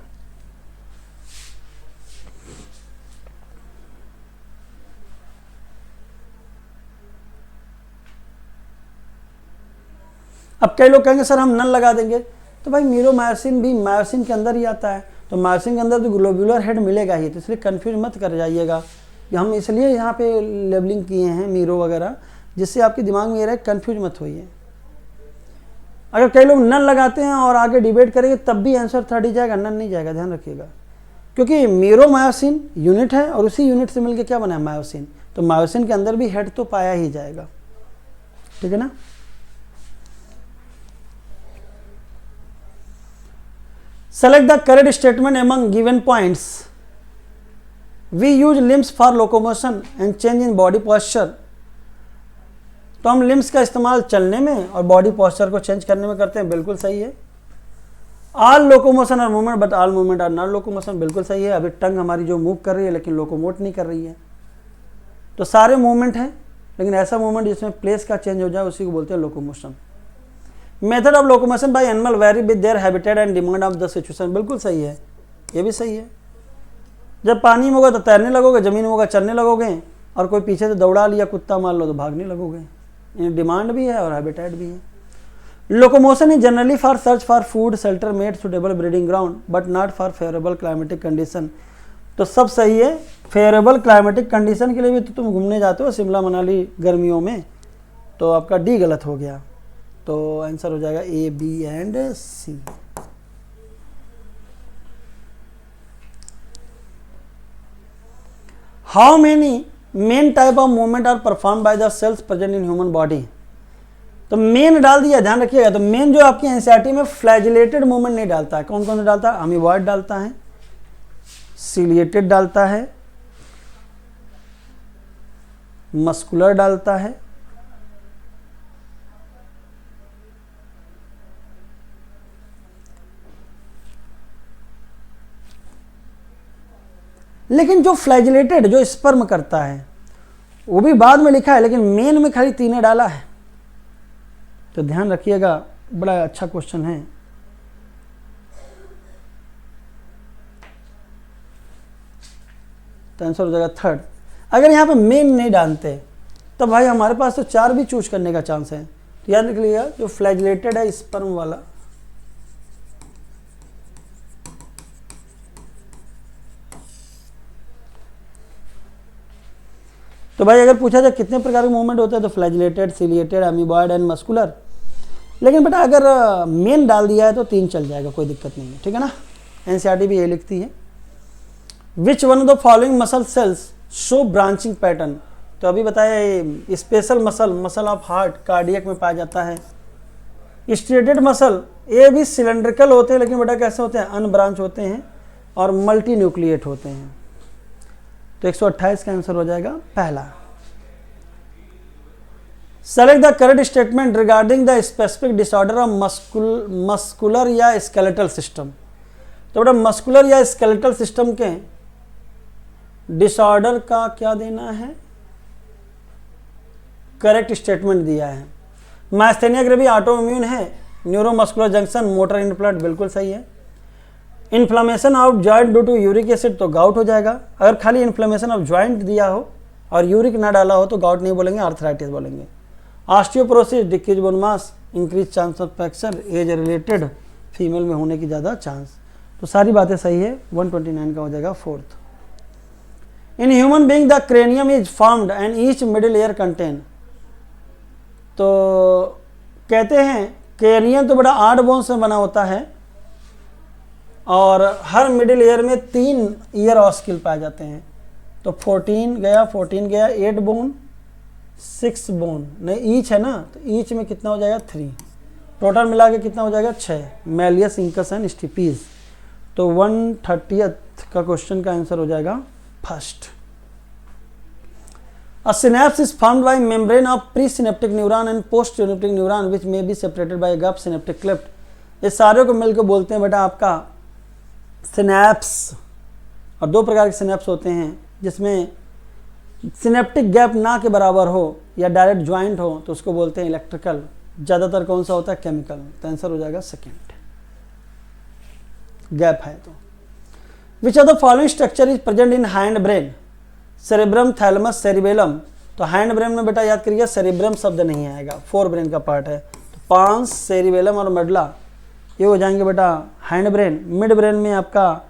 A: अब कई लोग कहेंगे सर हम नल लगा देंगे, तो भाई मीरोमायोसिन भी मायोसिन के अंदर ही आता है, तो मायोसिन के अंदर तो ग्लोब्यूलर हेड मिलेगा ही, तो इसलिए कंफ्यूज मत कर जाइएगा। हम इसलिए यहाँ पे लेबलिंग किए हैं मीरो वगैरह, जिससे आपके दिमाग में ये रहे, कंफ्यूज मत होइए। अगर कई लोग नल लगाते हैं और आगे डिबेट करेंगे तब भी आंसर थर्ड ही जाएगा, नल नहीं जाएगा, ध्यान रखिएगा। क्योंकि मीरोमायोसिन यूनिट है और उसी यूनिट से मिलकर क्या बना है, मायोसिन, तो मायोसिन के अंदर भी हेड तो पाया ही जाएगा, ठीक है ना। Select the correct statement among given points. We use limbs for locomotion and change in body posture. तो हम लिम्स का इस्तेमाल चलने में और बॉडी पोस्चर को चेंज करने में करते हैं, बिल्कुल सही है। ऑल लोकोमोशन और movement but all movement are not locomotion, बिल्कुल सही है। अभी टंग हमारी जो मूव कर रही है लेकिन लोकोमोट नहीं कर रही है, तो सारे मूवमेंट हैं, लेकिन ऐसा मूवमेंट जिसमें प्लेस का चेंज हो जाए उसी को बोलते हैं locomotion. Method of locomotion by animal very with their habitat and demand of the situation, बिल्कुल सही है, ये भी सही है। जब पानी में होगा तो तैरने लगोगे, जमीन में होगा चलने लगोगे, और कोई पीछे से दौड़ा लिया कुत्ता मार लो तो भागने लगोगे, ये डिमांड भी है और हैबिटेट भी है। Locomotion is generally for search for food shelter made suitable breeding ground but not for favourable climatic condition, तो सब सही है। फेवरेबल क्लाइमेटिक कंडीशन के लिए भी तो तुम घूमने जाते हो शिमला मनाली गर्मियों में, तो आपका डी गलत हो गया, तो आंसर हो जाएगा A B and C. How many main type of movement are perform by the cells present in human body, तो मेन डाल दिया, ध्यान रखिएगा। तो मेन जो आपकी एनसीईआरटी में फ्लैजिलेटेड मूवमेंट नहीं डालता है, कौन कौन सा डालता है, अमीबॉइड डालता है, सिलिएटेड डालता है, मस्कुलर डालता है, लेकिन जो फ्लैजिलेटेड जो स्पर्म करता है वो भी बाद में लिखा है, लेकिन मेन में खाली तीन डाला है। तो ध्यान रखिएगा, बड़ा अच्छा क्वेश्चन है। तो आंसर हो जाएगा थर्ड। अगर यहाँ पे मेन नहीं डालते तो भाई हमारे पास तो चार भी चूज करने का चांस है। तो याद रख लिएगा, जो फ्लैजिलेटेड है स्पर्म वाला, तो भाई अगर पूछा जाए कितने प्रकार के मूवमेंट होते हैं तो flagellated, ciliated, amoeboid and muscular. लेकिन बेटा अगर मेन डाल दिया है तो तीन चल जाएगा, कोई दिक्कत नहीं है, ठीक है ना। एनसीईआरटी भी ये लिखती है। विच one of the following muscle cells show branching pattern. तो अभी बताया special muscle of heart cardiac में पाया जाता है। स्ट्रेटेड मसल ये भी सिलेंड्रिकल होते हैं, लेकिन बेटा कैसे होते हैं, अनब्रांच होते हैं और मल्टी न्यूक्लिएट होते हैं। तो 128 का आंसर हो जाएगा पहला। Select the correct statement regarding the specific disorder of muscular या स्केलेटल सिस्टम। तो बेटा मस्कुलर या स्केलेटल सिस्टम के डिसऑर्डर का क्या देना है, करेक्ट स्टेटमेंट दिया है। मास्थेनिया ग्रेवी ऑटोइम्यून है, न्यूरोमस्कुलर जंक्शन, मोटर इम्प्लांट बिल्कुल सही है। Inflammation of joint due to uric acid तो गाउट हो जाएगा। अगर खाली इन्फ्लामेशन ऑफ जॉइंट दिया हो और यूरिक ना डाला हो तो गाउट नहीं बोलेंगे, आर्थराइटिस बोलेंगे। Osteoporosis, decrease bone mass, increase chance of fracture, age related, female में होने की ज़्यादा चांस। तो सारी बातें सही है, 129 का हो जाएगा fourth. In human being the cranium is formed and each middle ear contain. तो कहते हैं क्रेनियम तो बड़ा 8 बोन से बना होता है और हर मिडिल ईयर में 3 ईयर ऑस्किल पाए जाते हैं। तो 14 गया 8 बोन 6 बोन नहीं, ईच है ना, तो ईच में कितना हो जाएगा 3, टोटल मिला के कितना हो जाएगा 6, मैलियस, इंकस एंड स्टिपीज। तो 130th का क्वेश्चन का आंसर हो जाएगा first. A synapse is formed by membrane of presynaptic neuron and postsynaptic neuron which may be separated by a gap synaptic cleft। ये सारे को मिलकर बोलते हैं बेटा आपका सिनेप्स। और दो प्रकार के सिनेप्स होते हैं जिसमें सिनेप्टिक गैप ना के बराबर हो या डायरेक्ट ज्वाइंट हो तो उसको बोलते हैं इलेक्ट्रिकल। ज़्यादातर कौन सा होता है, केमिकल। तो आंसर हो जाएगा सेकेंड, गैप है तो। विच of the following structure is present in hind brain, cerebrum, thalamus, cerebellum. तो हैंड ब्रेन में बेटा याद करिए सेरिब्रम शब्द नहीं आएगा, फोर ब्रेन का पार्ट है। तो पांस, सेरिबेलम और मेडुला ये हो जाएंगे बेटा हैंड ब्रेन। मिड ब्रेन में आपका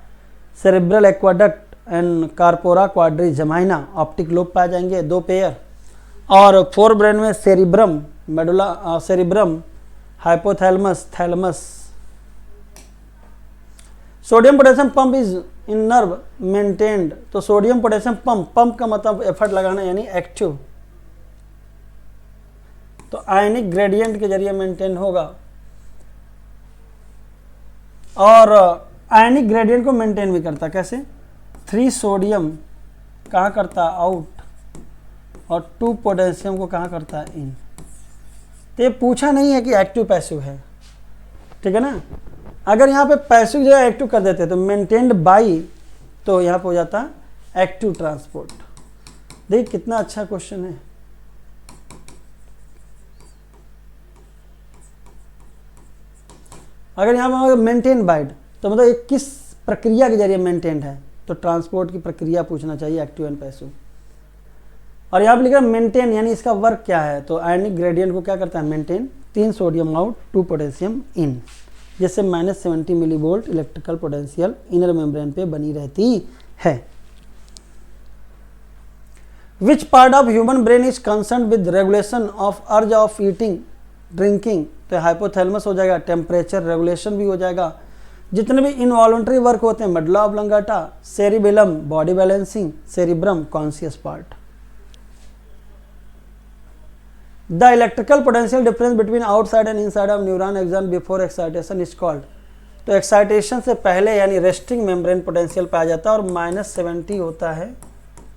A: cerebral aqueduct and corpora quadrigemina लोब पाए जाएंगे, 2 पेयर। और फोर ब्रेन में cerebrum, medulla, cerebrum, hypothalamus, thalamus. Sodium potassium pump is in nerve maintained. तो सोडियम पोटेशियम पंप का मतलब एफर्ट लगाना यानी एक्टिव। तो आयनिक ग्रेडियंट के जरिए मेंटेन होगा। और आयनिक ग्रेडियंट को मेंटेन भी करता कैसे, 3 सोडियम कहाँ करता आउट और 2 पोटेशियम को कहाँ करता है इन। तो ये पूछा नहीं है कि एक्टिव पैसिव है, ठीक है ना। अगर यहाँ पे पैसिव जो है एक्टिव कर देते तो मेंटेन्ड बाई, तो यहाँ पे हो जाता एक्टिव ट्रांसपोर्ट। देखिए कितना अच्छा क्वेश्चन है। अगर यहाँ पे मेंटेन बाइड तो मतलब ये किस प्रक्रिया के जरिए मेंटेन्ड है, तो ट्रांसपोर्ट की प्रक्रिया पूछना चाहिए, एक्टिव एंड पैसिव। और यहाँ पे लिखा मेंटेन यानी इसका वर्क क्या है, तो आयनिक ग्रेडियंट को क्या करता है मेंटेन, 3 सोडियम आउट 2 पोटेशियम इन, जिससे -70 millivolt electrical potential inner membrane पे बनी रहती है। विच part of human brain is concern with regulation of अर्ज ऑफ ईटिंग ड्रिंकिंग। तो हाइपोथैलेमस हो जाएगा, टेम्परेचर रेगुलेशन भी हो जाएगा। जितने भी इनवॉलंटरी वर्क होते हैं medulla oblongata, cerebellum body balancing, cerebrum conscious part. The electrical potential difference between outside and inside of neuron axon before excitation is called। तो एक्साइटेशन से पहले यानी रेस्टिंग मेम्ब्रेन पोटेंशियल पाया जाता है और -70 होता है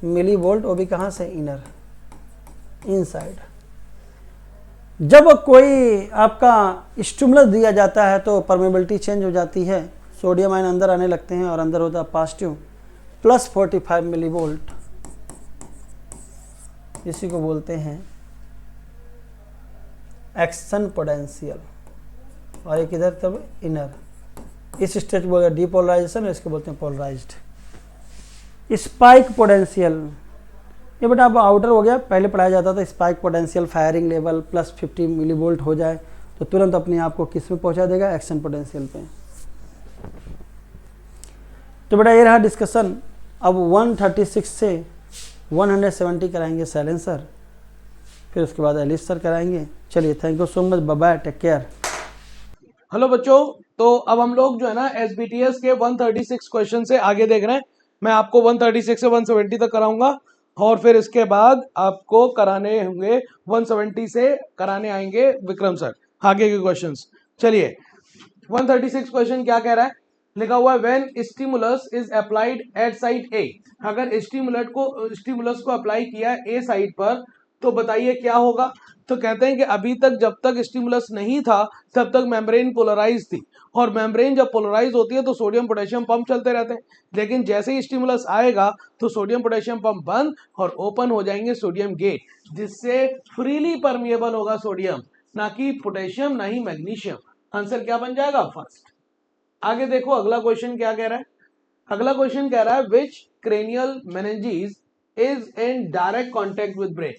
A: मिली वोल्ट, वो भी कहाँ से, इनर, इनसाइड। जब कोई आपका स्टिमुलस दिया जाता है तो परमेबिलिटी चेंज हो जाती है, सोडियम आयन अंदर आने लगते हैं और अंदर होता है पॉजिटिव +45 मिली वोल्ट, इसी को बोलते हैं एक्शन पोटेंशियल। और एक इधर तब इनर, इस स्टेज को बोलते हैं डीपोलराइजेशन और इसको बोलते हैं पोलराइज्ड। स्पाइक पोटेंशियल, ये बेटा अब आउटर हो गया, पहले पढ़ाया जाता था spike potential firing level +50 milli volt हो जाए तो तुरंत अपने आप को किस में पहुंचा देगा, एक्शन पोटेंशियल पे। तो बेटा ये रहा डिस्कशन। अब 136 से 170 कराएंगे साइलेंसर, फिर उसके बाद एलिस सर कराएंगे। चलिए, thank you so much, bye bye, take care.
B: Hello बच्चों, तो अब हम लोग जो है ना SBTS के 136 क्वेश्चन से आगे देख रहे हैं। मैं आपको 136 से 170 तक कराऊंगा और फिर इसके बाद आपको कराने होंगे 170 से कराने आएंगे विक्रम सर आगे के क्वेश्चंस। चलिए, 136 क्वेश्चन क्या कह रहा है, लिखा हुआ है when stimulus is applied at site A. अगर स्टिमुलस को अप्लाई किया ए साइट पर तो बताइए क्या होगा। तो कहते हैं कि अभी तक जब तक स्टिमुलस नहीं था तब तक मेम्ब्रेन पोलराइज थी, और मेम्ब्रेन जब पोलराइज होती है तो सोडियम पोटेशियम पंप चलते रहते हैं। लेकिन जैसे ही स्टिमुलस आएगा तो सोडियम पोटेशियम पंप बंद और ओपन हो जाएंगे सोडियम गेट, जिससे फ्रीली परमिएबल होगा सोडियम, ना कि पोटेशियम ना ही मैग्नीशियम। आंसर क्या बन जाएगा, फर्स्ट। आगे देखो अगला क्वेश्चन क्या कह रहा है। अगला क्वेश्चन कह रहा है which cranial meninges is in direct contact with brain.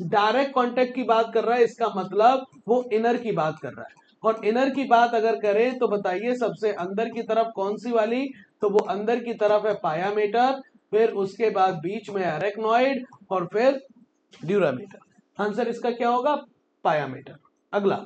B: Direct contact की बात कर रहा है, इसका मतलब वो इनर की बात कर रहा है। और इनर की बात अगर करें तो बताइए सबसे अंदर की तरफ कौन सी वाली, तो वो अंदर की तरफ है पायामेटर, फिर उसके बाद बीच में अरेक्नॉइड और फिर ड्यूरामीटर। आंसर इसका क्या होगा, पायामेटर। अगला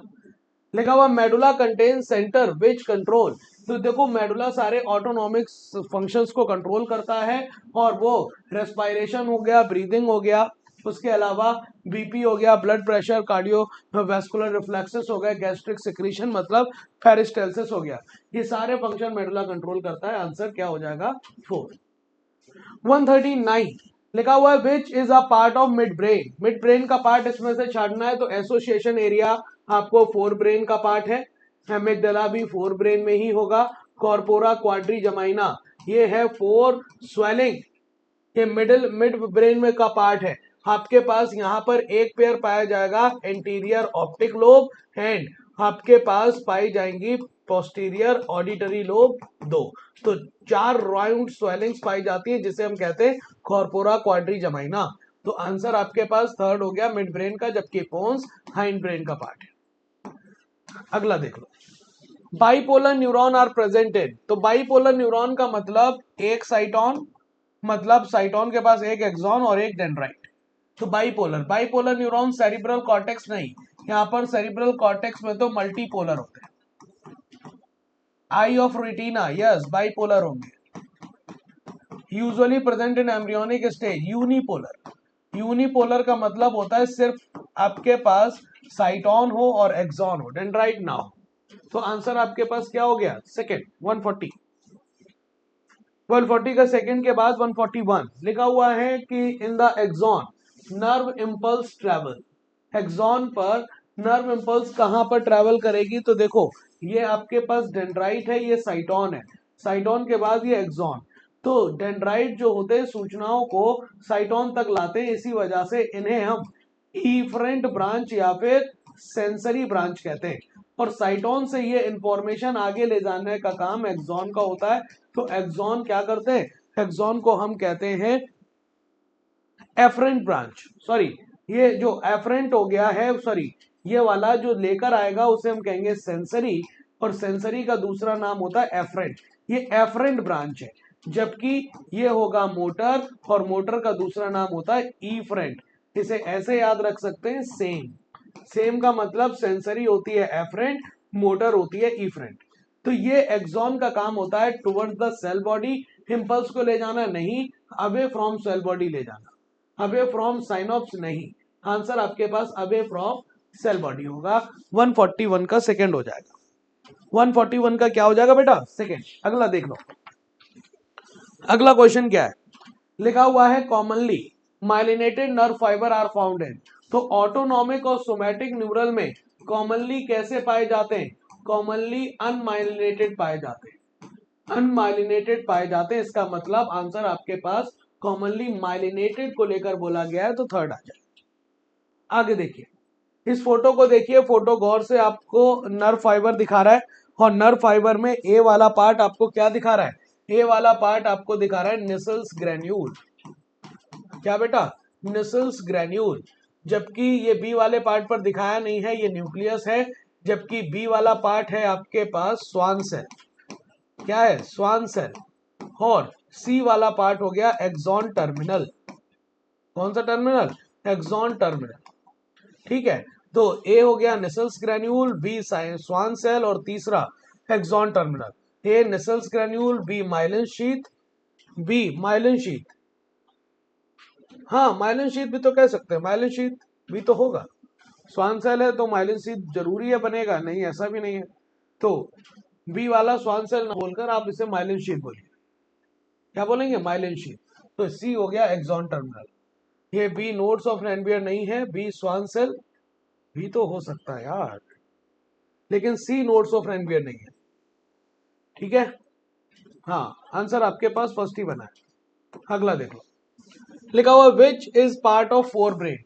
B: लिखा हुआ medulla contain centre which control. तो देखो मेडुला सारे ऑटोनॉमिक फंक्शंस को कंट्रोल करता है, और वो रेस्पिरेशन हो गया, ब्रीदिंग हो गया, उसके अलावा बीपी हो गया, blood pressure, cardio vascular reflexes हो गया, गैस्ट्रिक सिक्रीशन मतलब पेरिस्टाल्सिस हो गया, ये सारे फंक्शन मेडुला कंट्रोल करता है। आंसर क्या हो जाएगा, 4। 139 लिखा हुआ है which is a part of mid brain. Mid brain का पार्ट इसमें से छाटना है, तो एसोसिएशन एरिया आपको फोर ब्रेन का पार्ट है, एमिगडाला भी फोर ब्रेन में ही होगा, कॉर्पोरा क्वाड्रिजमाइना ये है फोर स्वेलिंग, ये मिड ब्रेन में का पार्ट है। आपके पास यहाँ पर एक पेयर पाया जाएगा एंटीरियर ऑप्टिक लोब, एंड आपके पास पाई जाएंगी पोस्टीरियर ऑडिटरी लोब 2। तो 4 राउंड स्वेलिंग्स पाई जाती है जिसे हम कहते हैं कॉर्पोरा क्वाड्रिजमाइना। तो आंसर आपके पास थर्ड हो गया मिड ब्रेन का, जबकि पोन्स हाइंड ब्रेन का पार्ट है। अगला देख लो, बाइपोलर न्यूरॉन आर प्रेजेंटेड। तो बाइपोलर न्यूरॉन का मतलब एक साइटोन, मतलब साइटोन के पास एक एक्सॉन और एक डेंड्राइट। तो बाइपोलर न्यूरॉन सेरिब्रल कॉर्टेक्स नहीं, यहाँ पर सेरिब्रल कॉर्टेक्स में तो मल्टीपोलर होते हैं। आई ऑफ रेटिना, यस बाइपोलर होंगे। Usually present in embryonic stage, unipolar. Unipolar का मतलब होता है सिर्फ आपके पास साइटोन हो और एक्सॉन हो, डेंड्राइट ना हो। तो आंसर आपके पास क्या हो गया, सेकंड। 140 का सेकंड के बाद 141 लिखा हुआ है कि in the axon nerve impulse travel. Axon पर नर्व इंपल्स कहां पर ट्रेवल करेगी, तो देखो ये आपके पास डेंड्राइट है, ये साइटोन है, साइटोन के बाद ये एक्सॉन। तो डेंड्राइट जो होते हैं सूचनाओं को साइटोन तक लाते हैं, इसी वजह से इन्हें हम इफरेंट ब्रांच या फिर सेंसरी ब्रांच कहते हैं। और साइटोन से ये इंफॉर्मेशन आगे ले जाने का काम एक्सॉन का होता है। तो एक्सॉन क्या करते हैं, एक्सॉन को हम कहते हैं एफरेंट ब्रांच। सॉरी, ये जो एफरेंट हो गया है, सॉरी ये वाला जो लेकर आएगा उसे हम कहेंगे सेंसरी, और सेंसरी का दूसरा नाम होता है एफरेंट। ये एफरेंट ब्रांच है, जबकि ये होगा मोटर, और मोटर का दूसरा नाम होता है ईफरेंट। इसे ऐसे याद रख सकते हैं, सेम का मतलब सेंसरी होती है एफरेंट, मोटर होती है ईफरेंट। तो ये एक्सॉन का काम होता है towards the cell body, impulse को ले जाना नहीं, अवे फ्रॉम सेल बॉडी ले जाना, अवे फ्रॉम साइनॉप्स नहीं। आंसर आपके पास अवे फ्रॉम सेल बॉडी होगा। 141 का सेकंड हो जाएगा। 141 का क्या हो जाएगा बेटा? सेकेंड। अगला देख लो, अगला क्वेश्चन क्या है, लिखा हुआ है commonly myelinated nerve fibre are found in. तो ऑटोनॉमिक और सोमैटिक न्यूरल में कॉमनली कैसे पाए जाते हैं? कॉमनली अनमाइलिनेटेड पाए जाते हैं, अनमाइलिनेटेड पाए जाते हैं। इसका मतलब आंसर आपके पास कॉमनली माइलिनेटेड को लेकर बोला गया है, तो थर्ड आ जाए। आगे देखिए, इस फोटो को देखिए, फोटो गौर से आपको नर्व फाइबर दिखा रहा है, और नर्व फाइबर में ए वाला पार्ट आपको क्या दिखा रहा है? ए वाला पार्ट आपको दिखा रहा है निसल्स ग्रेन्यूल। क्या बेटा? Nissl's granule. जबकि ये बी वाले पार्ट पर दिखाया नहीं है, ये न्यूक्लियस है, जबकि बी वाला पार्ट है आपके पास स्वान सेल। क्या है? Schwann cell. और सी वाला पार्ट हो गया एक्सॉन टर्मिनल। कौन सा टर्मिनल? Axon terminal. ठीक है, तो ए हो गया Nissl's granule, B Schwann cell, और तीसरा axon terminal. A Nissl's granule, B myelin sheath, B myelin sheath. हाँ, माइलिन शीथ भी तो कह सकते हैं, माइलिन शीथ भी तो होगा। स्वान सेल है तो माइलिन शीथ जरूरी है बनेगा? नहीं, ऐसा भी नहीं है। तो बी वाला स्वान सेल ना बोलकर आप इसे माइलिन शीथ बोलिए। क्या बोलेंगे? Myelin sheath. तो सी हो गया एक्सॉन टर्मिनल। ये बी नोड्स ऑफ रैनबियर नहीं है, बी स्वान सेल भी तो हो सकता है यार, लेकिन सी नोड्स ऑफ रैनबियर नहीं है। ठीक है, हाँ, आंसर आपके पास फर्स्ट ही बना है। अगला देख लो, लिखा हुआ which is part of forebrain.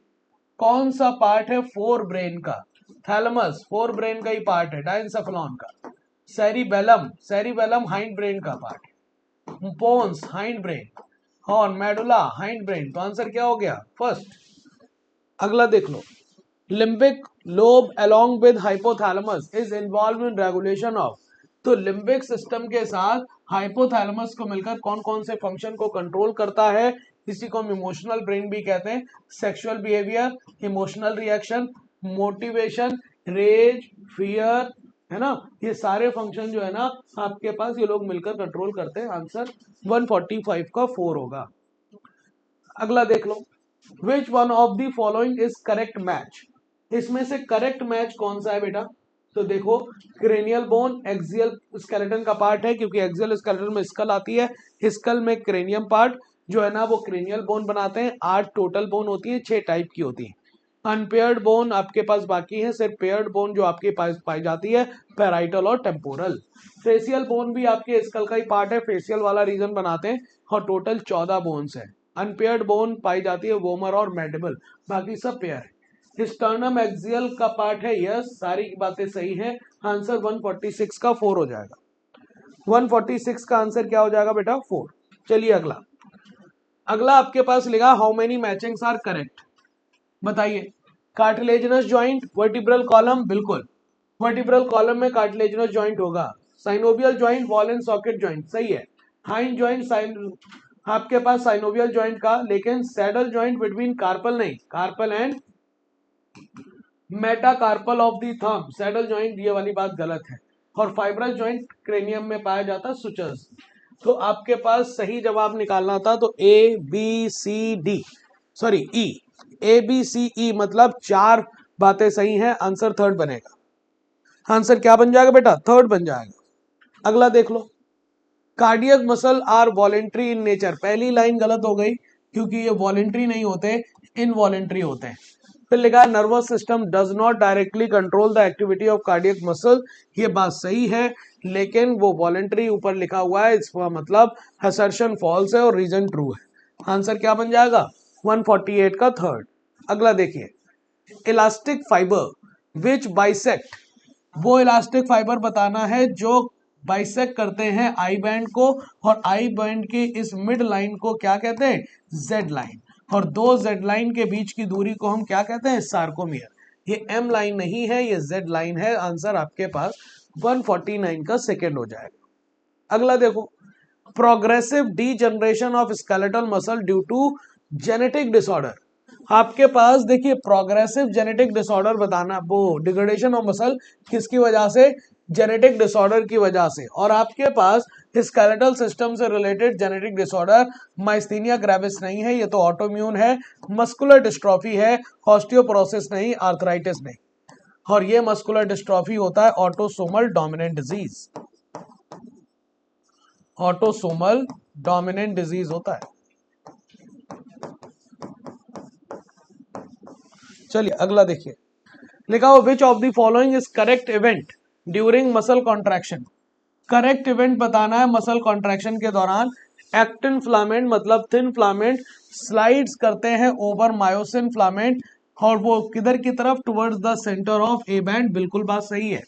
B: कौन सा पार्ट है फोर ब्रेन का? थैलमस फोर ब्रेन का ही पार्ट है, डाइंसेफेलॉन का। सेरिबेलम, सेरिबेलम हाइंड ब्रेन का पार्ट है। पोन्स हाइंड ब्रेन, और मेडुला हाइंड ब्रेन। तो आंसर क्या हो गया? फर्स्ट। अगला देख लो, limbic lobe along with hypothalamus is involved in regulation of। तो लिम्बिक सिस्टम के साथ हाइपोथैलेमस को मिलकर कौन कौन से फंक्शन को कंट्रोल करता है? इसी को हम इमोशनल ब्रेन भी कहते हैं। Sexual behaviour, emotional reaction, motivation, rage, fear, है ना, ये सारे फंक्शन जो है ना आपके पास, ये लोग मिलकर कंट्रोल करते हैं। आंसर 145 का 4 होगा। अगला देख लो, which one of the following is correct match. इसमें से करेक्ट मैच कौन सा है बेटा? तो देखो, क्रेनियल बोन एक्सियल स्केलेटन का पार्ट है, क्योंकि एक्सियल स्केलेटन में स्कल आती है, स्कल में क्रेनियम पार्ट जो है ना वो क्रेनियल बोन बनाते हैं। 8 टोटल बोन होती है, 6 टाइप की होती है। अनपेयर्ड बोन आपके पास बाकी है, सिर्फ पेयर्ड बोन जो आपके पास पाई जाती है पैराइटल और टेम्पोरल। फेसियल बोन भी आपके स्कल का ही पार्ट है, फेसियल वाला रीजन बनाते हैं, और टोटल 14 बोन्स है। अनपेयर्ड बोन पाई जाती है वोमर और मैंडिबल, बाकी सब पेयर है। स्टर्नम एक्सियल का पार्ट है, यस, सारी बातें सही हैं। आंसर 146 का 4 हो जाएगा। 146 का आंसर क्या हो जाएगा बेटा? 4। चलिए अगला, अगला आपके पास लिखा how many matchings are correct. बताइए, कार्टिलेजिनस जॉइंट, वर्टिब्रल कॉलम, बिल्कुल वर्टिब्रल कॉलम में कार्टिलेजिनस जॉइंट होगा। Synovial joint, ball and socket joint, सही है। हाइंड जॉइंट आपके पास साइनोवियल जॉइंट का, लेकिन सैडल जॉइंट बिटवीन कार्पल नहीं, carpal and metacarpal of the thumb, saddle joint, ये वाली बात गलत है। और फाइब्रस जॉइंट क्रेनियम में पाया जाता है, सुचर्स। तो आपके पास सही जवाब निकालना था, तो A B C D, sorry E, A B C E, मतलब 4 बातें सही हैं। आंसर थर्ड बनेगा। आंसर क्या बन जाएगा बेटा? थर्ड बन जाएगा। अगला देख लो, cardiac muscle are voluntary in nature. पहली लाइन गलत हो गई, क्योंकि ये वॉलेंट्री नहीं होते, इनवॉलेंट्री होते हैं। फिर लिखा है nervous system does not directly control the activity of cardiac muscle. ये बात सही है, लेकिन वो वॉलेंट्री ऊपर लिखा हुआ है, इसका मतलब असर्शन फॉल्स है और रीजन ट्रू है। आंसर क्या बन जाएगा? 148 का थर्ड। अगला देखिए, इलास्टिक फाइबर विच बाइसेक्ट। वो इलास्टिक फाइबर बताना है जो बाइसेक्ट करते हैं आई बैंड को, और आई बैंड की इस मिड लाइन को क्या कहते हैं? Z line. और दो जेड लाइन के बीच की दूरी को हम क्या कहते हैं? सार्कोमियर। ये एम लाइन नहीं है, ये जेड लाइन है। आंसर आपके पास 149 का सेकेंड हो जाएगा। अगला देखो, progressive degeneration of skeletal muscle due to genetic disorder. आपके पास देखिए, प्रोग्रेसिव जेनेटिक डिसऑर्डर बताना, वो डिग्रेडेशन ऑफ मसल किसकी वजह से? जेनेटिक डिसऑर्डर की वजह से। और आपके पास स्केलेटल सिस्टम से related genetic disorder myasthenia gravis नहीं है, ये तो ऑटोइम्यून है। मस्कुलर डिस्ट्रॉफी है, ऑस्टियोपोरोसिस नहीं, आर्थराइटिस नहीं। और ये मस्कुलर डिस्ट्रॉफी होता है autosomal dominant disease. Autosomal dominant disease होता है। चलिए अगला देखिए, लिखा हो which of the following is correct event during muscle contraction. Correct event बताना है मसल कॉन्ट्रैक्शन के दौरान। एक्टिन फिलामेंट मतलब थिन फिलामेंट स्लाइड्स करते हैं ओवर मायोसिन फिलामेंट, और वो किधर की तरफ, towards the centre of A band. बिल्कुल बात सही है।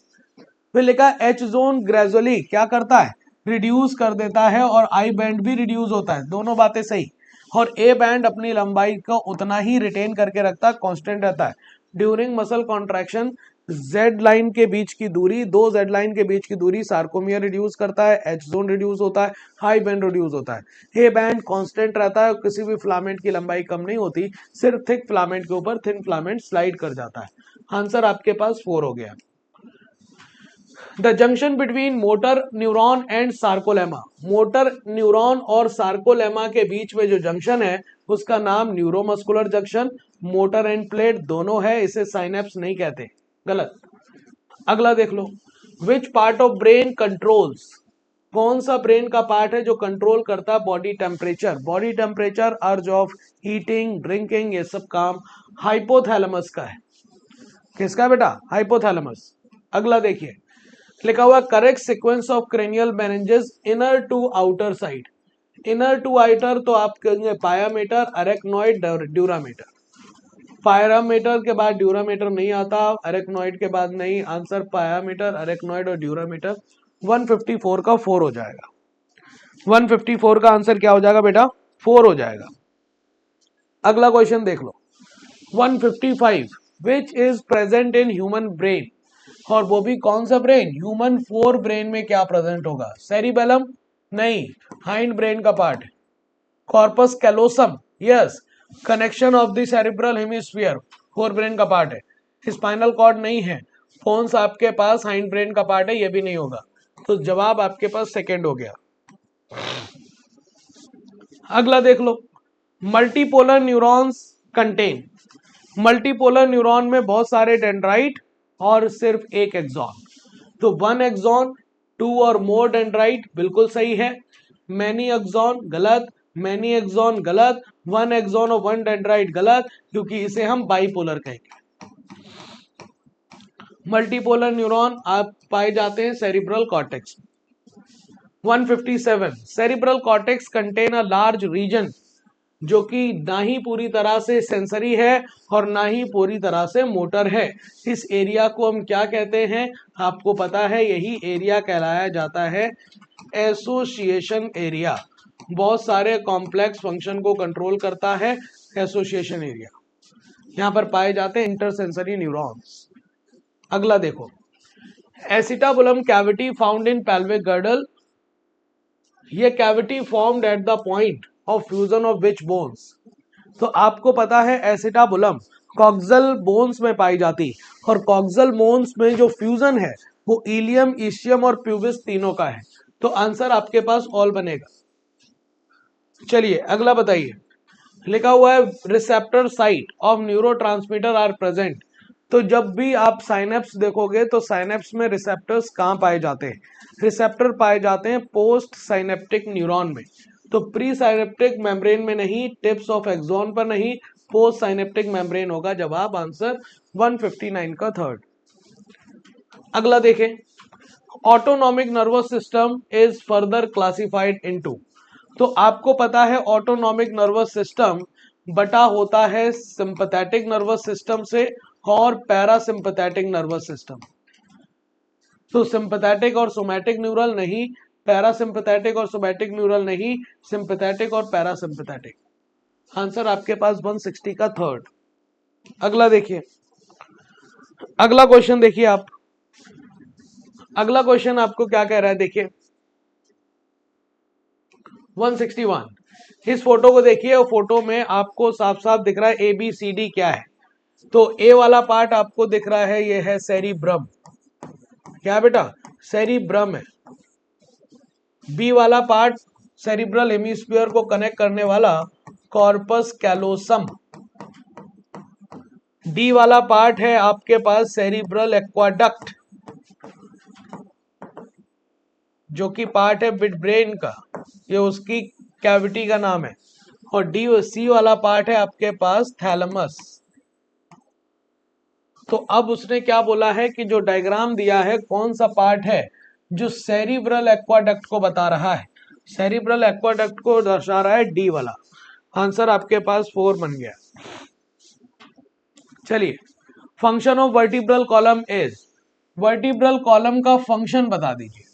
B: फिर लिखा एच जोन ग्रेजुअली क्या करता है, रिड्यूस कर देता है, और आई बैंड भी रिड्यूस होता है, दोनों बातें सही। और ए बैंड अपनी लंबाई को उतना ही रिटेन करके रखता है, कांस्टेंट रहता है। During muscle contraction Z line के बीच की दूरी, दो जेड लाइन के बीच की दूरी सार्कोमियर रिड्यूस करता है, एच जोन रिड्यूस होता है, हाई बैंड रिड्यूस होता है। ए बैंड कांस्टेंट रहता है, किसी भी फिलामेंट की लंबाई कम नहीं होती, सिर्फ थिक फिलामेंट के ऊपर थिन फिलामेंट स्लाइड कर जाता है। आंसर आपके पास 4 हो गया। The junction between motor neuron and sarcolemma. Motor neuron और सार्कोलेमा के बीच में जो जंक्शन है उसका नाम neuromuscular junction, motor end plate दोनों है, इसे साइनेप्स नहीं कहते, गलत। अगला देख लो, which part of brain controls, कौन सा ब्रेन का पार्ट है जो कंट्रोल करता है बॉडी टेम्परेचर। बॉडी टेम्परेचर, अर्ज ऑफ ईटिंग ड्रिंकिंग, ये सब काम हाइपोथैलेमस का है। किसका बेटा, हाइपोथैलेमस। अगला देखिए, लिखा हुआ correct sequence of cranial meninges inner to outer side. Inner to outer तो आप कहेंगे पायामीटर, अरेक्नॉइड, ड्यूरामीटर। पायरामीटर के बाद ड्यूरामीटर नहीं आता, अरेक्नॉइड के बाद नहीं। आंसर पायामीटर, अरेक्नॉइड और ड्यूरामीटर। 154 का 4 हो जाएगा। 154 का आंसर क्या हो जाएगा बेटा, 4 हो जाएगा। अगला क्वेश्चन देख लो, 155 which is present in human brain, और वो भी कौन सा ब्रेन, ह्यूमन 4 ब्रेन में क्या प्रेजेंट होगा, सेरिबेलम नहीं, हाइंड ब्रेन का part. Corpus callosum yes, connection of the cerebral hemisphere 4 brain का पार्ट है। स्पाइनल कॉर्ड नहीं है, फोन्स आपके पास हाइंड ब्रेन का पार्ट है, ये भी नहीं होगा। तो जवाब आपके पास सेकेंड हो गया। अगला देख लो, multipolar neurons contain. Multipolar neuron में बहुत सारे डेंड्राइट और सिर्फ एक एक्सॉन। तो 1 एक्सॉन 2 और मोर डेंड्राइट बिल्कुल सही है। मैनी एक्सॉन गलत, मैनी एक्सॉन गलत, 1 एक्सॉन और 1 डेंड्राइट गलत, क्योंकि इसे हम बाइपोलर कहेंगे। मल्टीपोलर न्यूरॉन आप पाए जाते हैं cerebral cortex. 157 cerebral cortex contain a large region, जो कि ना ही पूरी तरह से सेंसरी है और ना ही पूरी तरह से मोटर है। इस एरिया को हम क्या कहते हैं, आपको पता है, यही एरिया कहलाया जाता है एसोसिएशन एरिया। बहुत सारे कॉम्प्लेक्स फंक्शन को कंट्रोल करता है एसोसिएशन एरिया। यहां पर पाए जाते हैं इंटरसेंसरी न्यूरॉन्स। अगला देखो, acetabulum cavity found in pelvic girdle. ये cavity formed at the point of fusion of which bones. तो आपको पता है एसिटाबुलम कॉक्सल बोन्स में पाई जाती, और कॉक्सल बोन्स में जो फ्यूजन है वो इलियम, ईशियम और प्यूबिस तीनों का है। तो आंसर आपके पास ऑल बनेगा। चलिए अगला बताइए, लिखा हुआ है receptor site of neurotransmitter are present. तो जब भी आप साइनेप्स देखोगे तो साइनेप्स में रिसेप्टर्स कहां पाए जाते हैं, रिसेप्टर पाए जाते हैं पोस्ट साइनेप्टिक न्यूरॉन में। तो प्री साइनेप्टिक मेम्ब्रेन में नहीं, टिप्स ऑफ एक्सॉन पर नहीं, पोस्ट साइनेप्टिक मेम्ब्रेन होगा जवाब। आंसर 159 का थर्ड। अगला देखें, autonomic nervous system is further classified into. तो आपको पता है ऑटोनॉमिक नर्वस सिस्टम बटा होता है सिंपैथेटिक नर्वस सिस्टम से और पैरासिम्पैथेटिक नर्वस सिस्टम। तो सिंपैथेटिक और सोमैटिक न्यूरल नहीं, पैरासिम्पैथेटिक और सोमैटिक न्यूरल नहीं, सिंपैथेटिक और पैरासिम्पैथेटिक। आंसर आपके पास 160 का थर्ड। अगला देखिए, अगला क्वेश्चन देखिए आप, अगला क्वेश्चन आपको क्या कह रहा है, देखिए 161। इस फोटो को देखिए, और फोटो में आपको साफ साफ दिख रहा है ABCD क्या है। तो ए वाला पार्ट आपको दिख रहा है, ये है सेरिब्रम। क्या बेटा, सेरिब्रम है। बी वाला पार्ट सेरिब्रल हेमिस्फीयर को कनेक्ट करने वाला कॉर्पस कैलोसम। डी वाला पार्ट है आपके पास सेरिब्रल एक्वाडक्ट, जो कि पार्ट है मिड ब्रेन का, ये उसकी कैविटी का नाम है। और डी सी वाला पार्ट है आपके पास थैलेमस। तो अब उसने क्या बोला है कि जो डायग्राम दिया है कौन सा पार्ट है जो सेरिब्रल एक्वाडक्ट को बता रहा है, सेरिब्रल एक्वाडक्ट को दर्शा रहा है डी वाला। आंसर आपके पास 4 बन गया। चलिए, function of vertebral column is, vertebral column का फंक्शन बता दीजिए।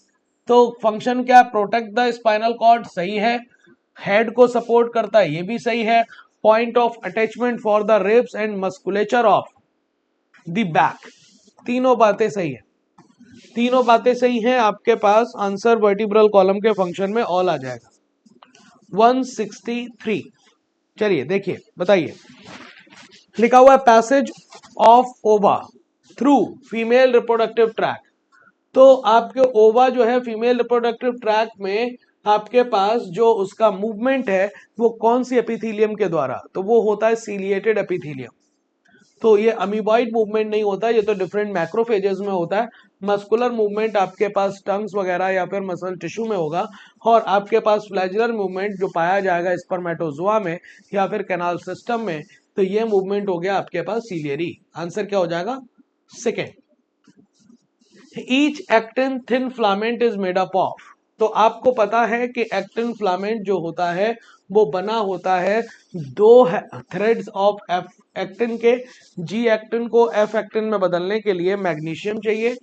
B: तो फंक्शन क्या, प्रोटेक्ट द स्पाइनल कॉर्ड, सही है। हेड को सपोर्ट करता है, ये भी सही है। Point of attachment for the ribs and musculature of the back, तीनों बातें सही है, तीनों बातें सही हैं आपके पास। आंसर वर्टिब्रल कॉलम के फंक्शन में ऑल आ जाएगा। 163, चलिए देखिए बताइए, लिखा हुआ है पैसेज ऑफ ओवा थ्रू फीमेल रिप्रोडक्टिव ट्रैक। तो आपके ओवा जो है फीमेल रिप्रोडक्टिव ट्रैक में आपके पास जो उसका मूवमेंट है वो कौन सी एपिथेलियम के द्वारा, तो वो होता है सीलिएटेड एपिथेलियम। तो ये अमीबॉइड मूवमेंट नहीं होता, ये तो डिफरेंट मैक्रोफेजेस में होता है। मस्कुलर मूवमेंट आपके पास टंग्स वगैरह या फिर मसल टिश्यू में होगा, और आपके पास फ्लैजुलर मूवमेंट जो पाया जाएगा स्पर्मेटोजोआ में या फिर कैनाल सिस्टम में, तो ये मूवमेंट हो गया आपके पास सीलियरी। आंसर क्या हो जाएगा, second. Each actin thin filament is made up of, तो आपको पता है कि एक्टिन फिलामेंट जो होता है वो बना होता है 2 थ्रेड्स ऑफ एफ एक्टिन के। जी एक्टिन को एफ एक्टिन में बदलने के लिए मैग्नीशियम चाहिए,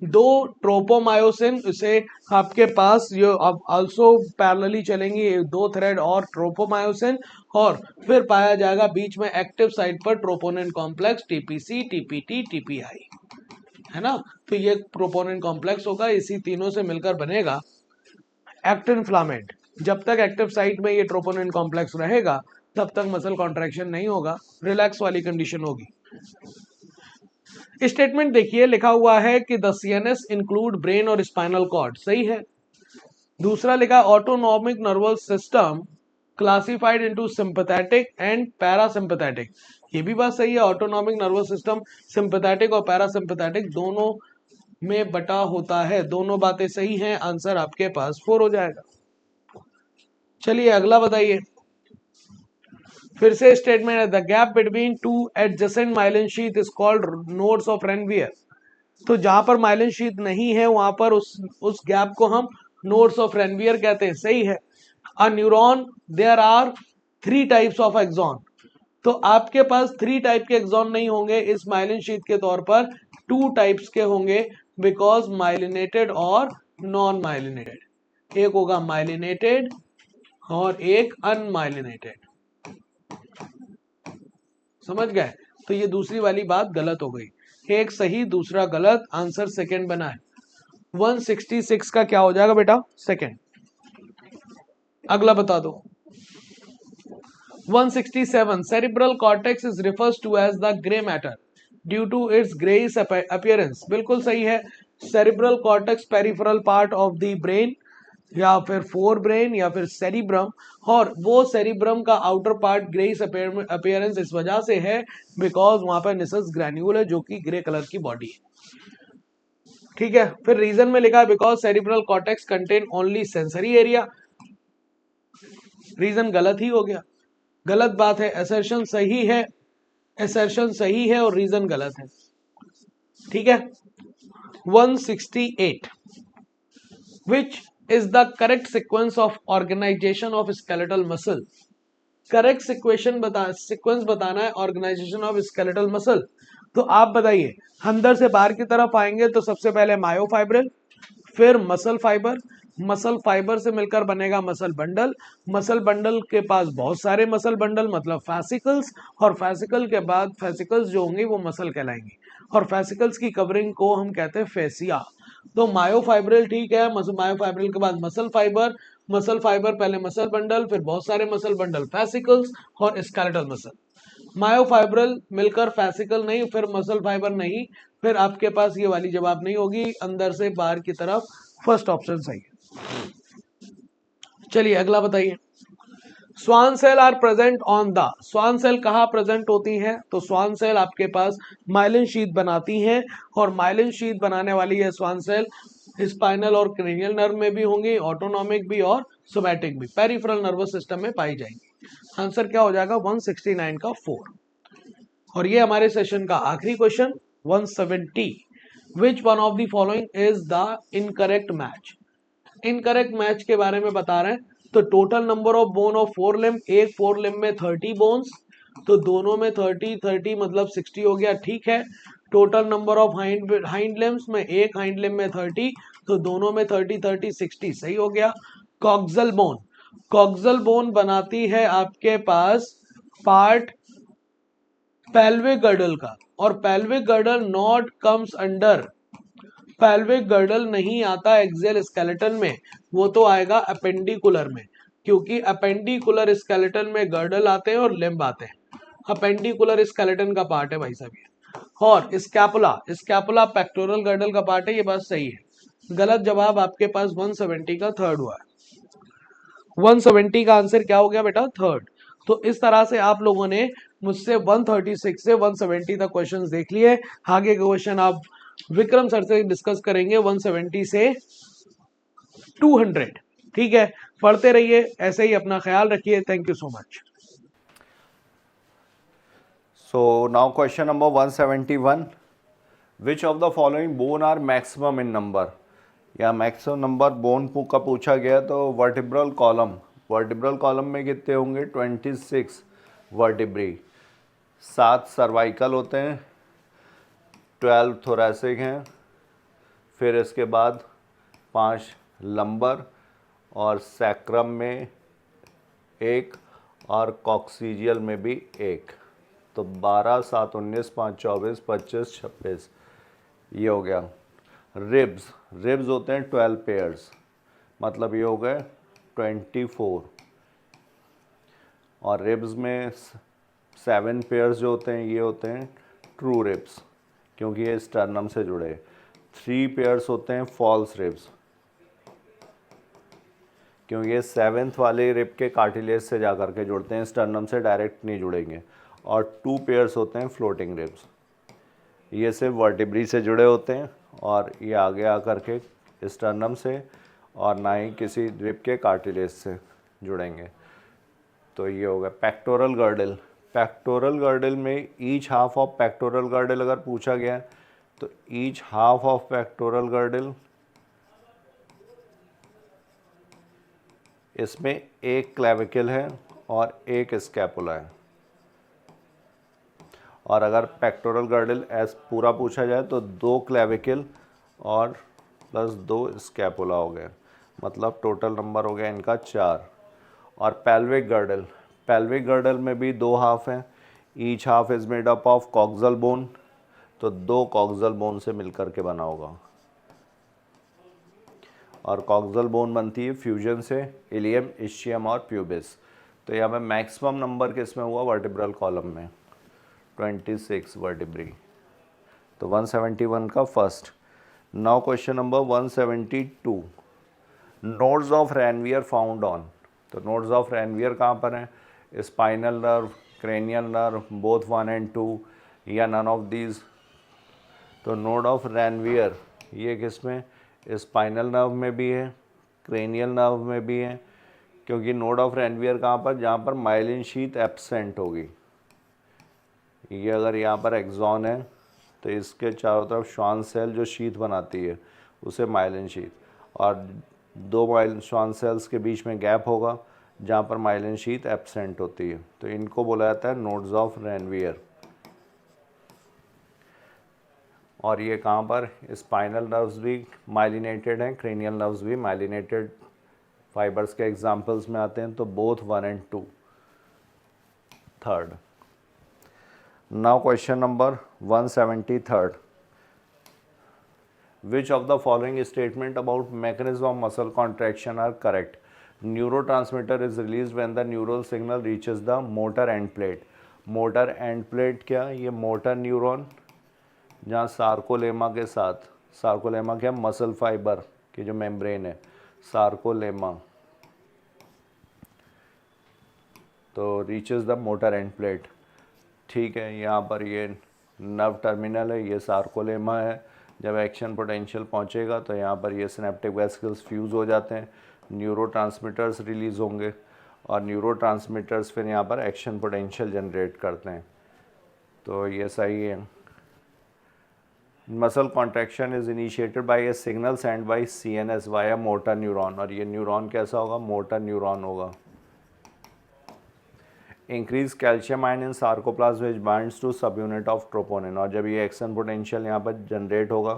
B: 2 ट्रोपोमायोसिन, इसे आपके पास ये अब आल्सो पैरेलली चलेंगी 2 थ्रेड और ट्रोपोमायोसिन, और फिर पाया जाएगा बीच में एक्टिव साइट पर troponin complex TPC TPT TPI, है ना। तो ये प्रोपोनेंट कॉम्प्लेक्स होगा, इसी तीनों से मिलकर बनेगा एक्टिन फिलामेंट। जब तक एक्टिव साइट में ये ट्रोपोनेंट कॉम्प्लेक्स रहेगा तब तक मसल कॉन्ट्रैक्शन नहीं होगा, रिलैक्स वाली कंडीशन होगी। स्टेटमेंट देखिए, लिखा हुआ है कि द सीएनएस इंक्लूड ब्रेन और स्पाइनल कॉर्ड, सही है। दूसरा लिखा autonomic nervous system classified into sympathetic and parasympathetic, ये भी बात सही है। ऑटोनॉमिक नर्वस सिस्टम सिंपैथेटिक और पैरासिम्पैथेटिक दोनों में बटा होता है, दोनों बातें सही हैं। आंसर आपके पास 4 हो जाएगा। चलिए अगला बताइए, फिर से स्टेटमेंट है the gap between 2 adjacent myelin sheath is called nodes of Ranvier. तो जहां पर माइलिन शीथ नहीं है वहां पर उस गैप को हम नोड्स ऑफ रेनवियर कहते हैं, सही है। A neuron, there are 3 types of axon, तो आपके पास 3 टाइप के एक्सॉन नहीं होंगे, इस माइलिन शीथ के तौर पर 2 टाइप्स के होंगे, बिकॉज माइलिनेटेड और नॉन माइलिनेटेड। एक होगा माइलिनेटेड और एक अनमाइलिनेटेड, समझ गए। तो ये दूसरी वाली बात गलत हो गई, एक सही दूसरा गलत, आंसर सेकंड बना है। 166 का क्या हो जाएगा बेटा, सेकंड। अगला बता दो 167 cerebral cortex is refers to as the gray matter due to its grayish appearance, बिल्कुल सही है। cerebral cortex peripheral part of the brain या फिर फोर ब्रेन या फिर सेरिब्रम, और वो सेरिब्रम का आउटर पार्ट ग्रेइश अपीयरेंस इस वजह से है बिकॉज वहां पर निसस ग्रैन्यूल है जो कि ग्रे कलर की बॉडी है, ठीक है। फिर रीजन में लिखा है because cerebral cortex contain only sensory area, reason गलत ही हो गया, गलत बात है। असर्शन सही है, असर्शन सही है और रीजन गलत है, ठीक है। 168 which is the correct sequence of organization of skeletal muscle, correct sequence बताना है ऑर्गेनाइजेशन ऑफ स्केलेटल मसल। तो आप बताइए, अंदर से बाहर की तरफ आएंगे तो सबसे पहले मायोफाइब्रिल, फिर मसल फाइबर, मसल फाइबर से मिलकर बनेगा मसल बंडल, मसल बंडल के पास बहुत सारे मसल बंडल मतलब फैसिकल्स, और फैसिकल के बाद फैसिकल्स जो होंगे वो मसल कहलाएंगे, और फैसिकल्स की कवरिंग को हम कहते हैं फेसिया। तो मायोफाइब्रिल ठीक है, मायोफाइब्रिल के बाद मसल फाइबर, मसल फाइबर पहले मसल बंडल, फिर बहुत सारे मसल बंडल फैसिकल्स और स्केलेटल मसल। मायोफाइब्रिल मिलकर फैसिकल नहीं, फिर मसल फाइबर नहीं, फिर आपके पास ये वाली जवाब नहीं होगी, अंदर से बाहर की तरफ फर्स्ट ऑप्शन सही है। चलिए अगला बताइए, Schwann cell are present on the, Schwann cell कहाँ प्रेजेंट होती है? तो स्वान सेल आपके पास माइलिन शीथ बनाती हैं, और माइलिन शीथ बनाने वाली ये स्वान सेल स्पाइनल और क्रेनियल नर्व में भी होंगी, ऑटोनॉमिक भी और सोमैटिक भी, पेरिफेरल नर्वस सिस्टम में पाई जाएंगी। आंसर क्या हो जाएगा? 169 का 4। और ये हमारे सेशन का आखिरी question 170, which one of the following is the incorrect match? Incorrect match के बारे में बता रहे हैं। तो total number of bone of 4 limb, एक 4 लिम्ब में 30 बोन्स, तो दोनों में 30 मतलब 60 हो गया, ठीक है। Total number of hind limbs में, एक हाइंड लिम्ब में 30, तो दोनों में 30 60, सही हो गया। कॉक्सल बोन, कॉक्सल बोन बनाती है आपके पास पार्ट पेल्विक गर्डल का, और pelvic girdle not comes under, pelvic girdle नहीं आता एक्सियल स्केलेटन में, वो तो आएगा अपेंडिकुलर में, क्योंकि अपेंडिकुलर स्केलेटन में गर्डल आते हैं और लिम्ब आते हैं। अपेंडिकुलर स्केलेटन का पार्ट है भाई साहब ये। और स्कैपुला, स्कैपुला पेक्टोरल गर्डल का पार्ट है, ये बात सही है। गलत जवाब आपके पास 170 का थर्ड हुआ है। 170 का आंसर क्या हो गया बेटा? थर्ड। तो इस तरह से आप लोगों ने मुझसे 136 से 170 तक क्वेश्चंस देख लिए। आगे के क्वेश्चन आप विक्रम सर से डिस्कस करेंगे 170 से 200। ठीक है, पढ़ते रहिए, ऐसे ही अपना ख्याल रखिए। Thank you so much.
C: So now question number 171, which of the following bone are maximum in number? या मैक्सिमम नंबर बोन का पूछा गया, तो वर्टिब्रल कॉलम, वर्टिब्रल कॉलम में कितने होंगे? 26 वर्टिब्री, 7 सर्वाइकल होते हैं, 12 थोरैसिक हैं, फिर इसके बाद 5 लंबर, और सैक्रम में 1, और कॉक्सीजियल में भी 1। तो 12, 7, 19, 5, 24, 25, 26, ये हो गया। रिब्स, रिब्स होते हैं 12 पेयर्स, मतलब ये हो गए 24। और रिब्स में 7 पेयर्स जो होते हैं ये होते हैं ट्रू रिब्स, क्योंकि ये स्टर्नम से जुड़े। 3 पेयर्स होते हैं फॉल्स रिब्स, क्योंकि ये 7th वाले रिब के कार्टिलेज से जा कर के जुड़ते हैं, स्टर्नम से डायरेक्ट नहीं जुड़ेंगे। और 2 पेयर्स होते हैं फ्लोटिंग रिब्स, ये सिर्फ वर्टिब्री से जुड़े होते हैं, और ये आगे आकर के स्टर्नम से और ना ही किसी रिब के कार्टिलेज से जुड़ेंगे। तो ये होगा पेक्टोरल गर्डल। पेक्टोरल गर्डल में each half of pectoral girdle अगर पूछा गया तो each half of pectoral girdle, इसमें एक क्लेविकल है और एक स्कैपुला है। और अगर पेक्टोरल गर्डल एस पूरा पूछा जाए तो 2 क्लेविकल और प्लस 2 स्कैपुला हो गए, मतलब टोटल नंबर हो गया इनका 4। और पेल्विक गर्डल, पेल्विक गर्डल में भी 2 हाफ हैं, each half is made up of coxal bone, तो 2 कॉक्सल बोन से मिलकर के बना होगा। और कॉक्सल बोन बनती है फ्यूजन से इलियम, इस्चियम और प्यूबिस। तो यहाँ पे मैक्सिमम नंबर किस में हुआ? वर्टिब्रल कॉलम में 26 वर्टिब्री। तो 171 का first. Now question number 172, nodes of Ranvier found on. तो नोड्स ऑफ रैनवियर कहाँ पर हैं? Spinal nerve, cranial nerve, both 1 and 2, या नन ऑफ दीज। तो नोड ऑफ रैनवियर ये किस में? स्पाइनल नर्व में भी है, क्रेनियल नर्व में भी है, क्योंकि नोड ऑफ रैनवियर कहाँ पर? जहाँ पर माइलिन शीथ एब्सेंट होगी। ये अगर यहाँ पर एक्सॉन है तो इसके चारों तरफ श्वान सेल जो शीथ बनाती है उसे माइलिन शीथ, और 2 माइलिन श्वान सेल्स के बीच में गैप होगा जहाँ पर माइलिन शीथ एब्सेंट होती है, तो इनको बोला जाता है नोड्स ऑफ रैनवियर। और ये कहाँ पर? स्पाइनल नर्व्स भी माइलिनेटेड हैं, क्रेनियल नर्व्स भी माइलिनेटेड फाइबर्स के एग्जांपल्स में आते हैं, तो both 1 and 2, third. Now question number 173, which of the following statement about mechanism of muscle contraction are correct? Neurotransmitter is released when the neural signal reaches the motor end plate. motor end plate क्या? ये motor neuron जहाँ सार्कोलेमा के साथ, सार्कोलेमा क्या? मसल फाइबर की जो मेम्ब्रेन है, सार्कोलेमा, तो reaches the motor end plate, ठीक है। यहाँ पर ये नर्व टर्मिनल है, ये सार्कोलेमा है। जब एक्शन पोटेंशियल पहुँचेगा तो यहाँ पर ये सिनेप्टिक वेसिकल्स फ्यूज़ हो जाते हैं, न्यूरोट्रांसमीटर्स रिलीज़ होंगे और न्यूरोट्रांसमीटर्स फिर यहाँ पर एक्शन पोटेंशियल जनरेट करते हैं। तो ये सही है। Muscle contraction is initiated by a signal send by CNS via motor neuron, और ये न्यूरॉन कैसा होगा? मोटर न्यूरॉन होगा। Increase calcium ion in sarcoplasm which binds to सब यूनिट ऑफ ट्रोपोनिन, और जब ये एक्शन पोटेंशियल यहाँ पर जनरेट होगा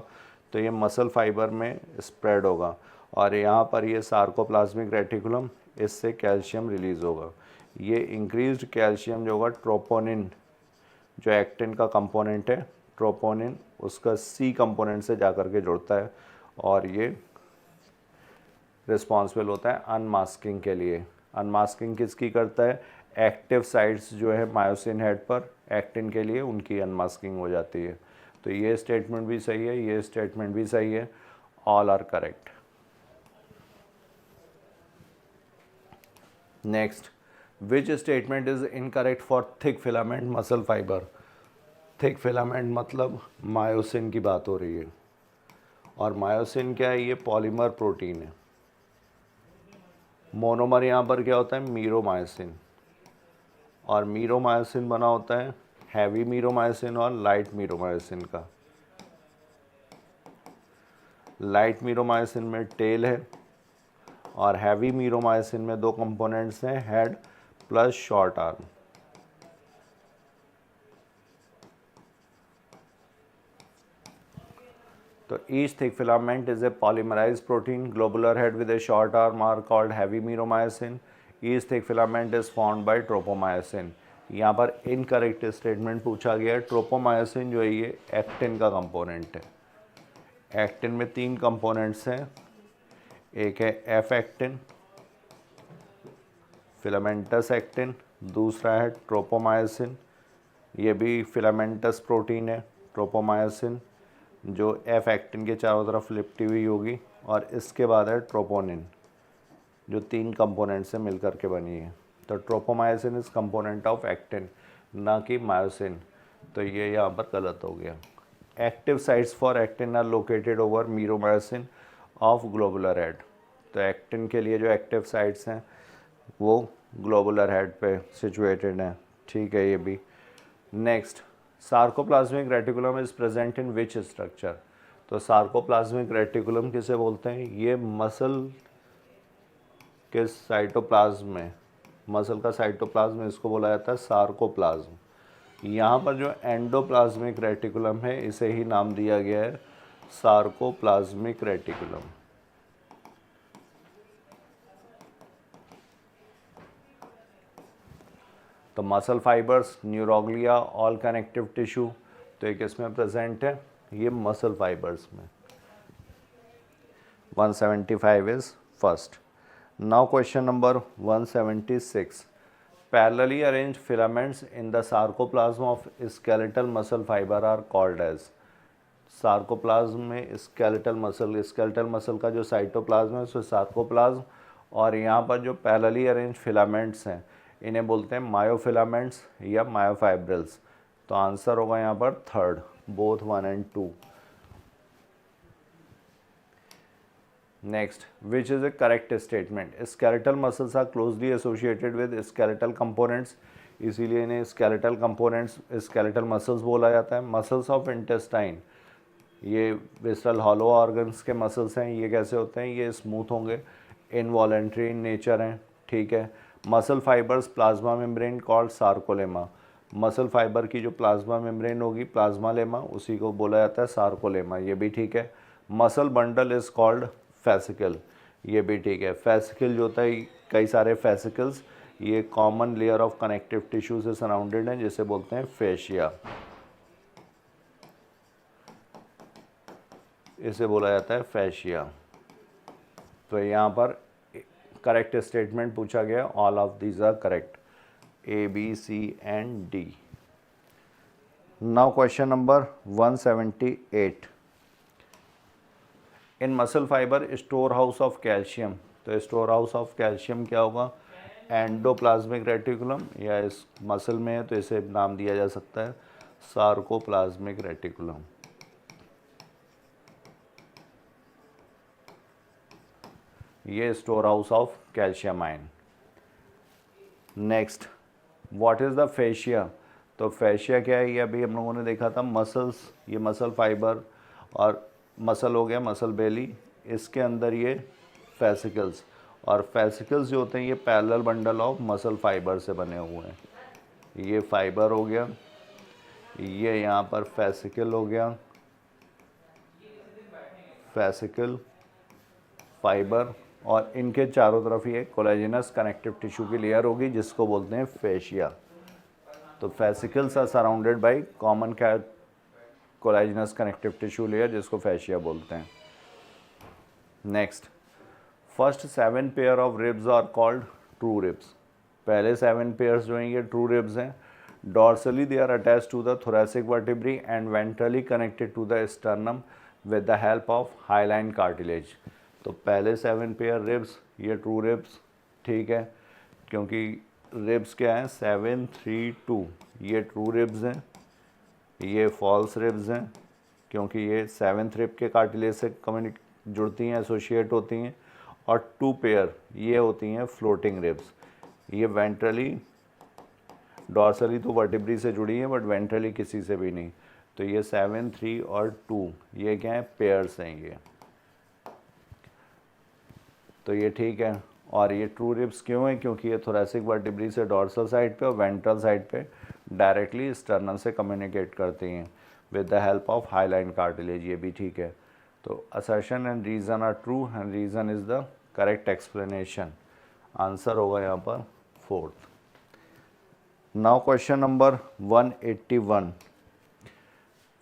C: तो ये मसल फाइबर में स्प्रेड होगा और यहाँ पर ये सार्कोप्लाज्मिक रेटिकुलम, इससे कैल्शियम रिलीज होगा। ये इंक्रीज्ड कैल्शियम जो होगा ट्रोपोनिन, जो एक्टिन का कंपोनेंट है, ट्रोपोनिन उसका C कंपोनेंट से जाकर के जुड़ता है और ये रिस्पॉन्सिबल होता है अनमास्किंग के लिए। अनमास्किंग किसकी करता है? एक्टिव साइट्स जो है मायोसिन हेड पर एक्टिन के लिए, उनकी अनमास्किंग हो जाती है। तो ये स्टेटमेंट भी सही है, ये स्टेटमेंट भी सही है, all are correct. Next, which statement is incorrect for thick filament muscle fibre? Thick filament मतलब मायोसिन की बात हो रही है, और मायोसिन क्या है? ये पॉलीमर प्रोटीन है। मोनोमर यहाँ पर क्या होता है? मीरोमायोसिन, और मीरोमायोसिन बना होता है हैवी मीरोमायोसिन और लाइट मीरोमायोसिन का। लाइट मीरोमायोसिन में टेल है और हैवी मीरोमायोसिन में दो कंपोनेंट्स हैं, हेड प्लस शॉर्ट आर्म। तो each thick filament is a polymerized protein. Globular head with a short arm are called heavy myromycin. Each thick filament is formed by tropomyosin. यहाँ पर इनकरेक्ट स्टेटमेंट पूछा गया है। ट्रोपोमायोसिन जो है ये एक्टिन का कंपोनेंट है। एक्टिन में तीन कंपोनेंट्स हैं, एक है एफ एक्टिन, फिलामेंटस एक्टिन, दूसरा है ट्रोपोमायोसिन, ये भी फिलामेंटस प्रोटीन है ट्रोपोमायोसिन, जो एफ एक्टिन के चारों तरफ लिपटी हुई होगी, और इसके बाद है ट्रोपोनिन, जो तीन कंपोनेंट से मिलकर के बनी है। तो tropomyosin is component of actin, ना कि मायोसिन। तो ये यहाँ पर गलत हो गया। Active sites for actin are located over meromyosin of globular head. तो एक्टिन के लिए जो एक्टिव साइट्स हैं वो ग्लोबुलर हेड पे सिचुएटेड हैं, ठीक है। ये भी। Next, sarcoplasmic reticulum is present in which structure? तो सार्कोप्लाज्मिक रेटिकुलम किसे बोलते हैं? ये मसल के साइटोप्लाज्म में, मसल का साइटोप्लाज्म, इसको बोला जाता है सार्कोप्लाज्म। यहाँ पर जो एंडोप्लाज्मिक रेटिकुलम है इसे ही नाम दिया गया है सार्कोप्लाज्मिक रेटिकुलम। तो muscle fibres, neuroglia, all connective tissue, तो एक इसमें प्रेजेंट है, ये मसल फाइबर्स में। 175 is first. Now question number 176, parallelly arranged filaments in the sarcoplasm of skeletal muscle fibre are called as. Sarcoplasm में स्केलेटल मसल का जो साइटोप्लाज्म है उसमें सार्कोप्लाज्म, और यहाँ पर जो पैरेलली अरेंज फिलामेंट्स हैं इन्हें बोलते हैं मायोफिलामेंट्स या मायोफाइब्रिल्स। तो आंसर होगा यहाँ पर third, both 1 and 2। Next, which is a correct statement? Skeletal muscles are closely associated with skeletal components, इसीलिए इन्हें स्केलेटल कंपोनेंट्स, स्केलेटल मसल्स बोला जाता है। मसल्स ऑफ इंटेस्टाइन, ये विसरल हॉलो ऑर्गन्स के मसल्स हैं। ये कैसे होते हैं? ये स्मूथ होंगे, इनवॉलेंट्री इन नेचर हैं, ठीक है। Muscle fibres plasma membrane called sarcolemma, muscle fibre की जो प्लाज्मा मेम्ब्रेन होगी प्लाज्मा लेमा, उसी को बोला जाता है सार्कोलेमा, ये भी ठीक है। Muscle bundle is called fascicle, ये भी ठीक है। फेसिकल जो होता है, कई सारे फेसिकल्स, ये common layer of connective tissue से सराउंडेड है, जिसे बोलते हैं फेशिया, इसे बोला जाता है फेशिया। तो यहाँ पर करेक्ट स्टेटमेंट पूछा गया, all of these are correct, A, B, C and D। Now question number 178, in muscle fiber storehouse of calcium, तो storehouse of calcium क्या होगा? एंडोप्लाज्मिक रेटिकुलम, या इस मसल में है तो इसे नाम दिया जा सकता है सार्कोप्लाज्मिक रेटिकुलम। ये store house of calcium ion. Next, what is the fascia? तो फेशिया क्या है? ये अभी हम लोगों ने देखा था मसल्स, ये मसल फाइबर और मसल हो गया मसल बेली, इसके अंदर ये फेसिकल्स, और फेसिकल्स जो होते हैं ये parallel bundle of muscle fibre से बने हुए हैं। ये फाइबर हो गया, ये यहाँ पर फेसिकल हो गया, फेसिकल फाइबर, और इनके चारों तरफ ये कोलेजिनस कनेक्टिव टिश्यू की लेयर होगी जिसको बोलते हैं फेशिया। तो fascicles are surrounded by common collagenous connective tissue layer जिसको फेशिया बोलते हैं। Next, first 7 pair of ribs are called true ribs. पहले 7 पेयर्स जो हैं ये ट्रू रिब्स हैं। Dorsally they are attached to the thoracic vertebrae and ventrally connected to the sternum with the help of hyaline cartilage. तो पहले 7 पेयर रिब्स ये ट्रू रिब्स, ठीक है, क्योंकि रिब्स क्या हैं 7, 3, 2, ये ट्रू रिब्स हैं, ये फॉल्स रिब्स हैं क्योंकि ये 7th रिब के कार्टिलेज से जुड़ती हैं, एसोसिएट होती हैं, और 2 पेयर ये होती हैं फ्लोटिंग रिब्स। ये वेंट्रली, डॉर्सली तो वर्टिब्री से जुड़ी हैं बट वेंट्रली किसी से भी नहीं। तो ये 7, 3 और 2 ये क्या है? पेयर्स हैं ये। तो ये ठीक है। और ये ट्रू रिब्स क्यों है? क्योंकि ये थोरेसिक वर्टिब्री से डॉर्सल साइड पे और वेंट्रल साइड पे डायरेक्टली स्टर्नम से कम्युनिकेट करती हैं with the help of hyaline cartilage. ये भी ठीक है। तो assertion and reason are true and reason is the correct explanation. Answer होगा यहाँ पर 4th। Now question number 181।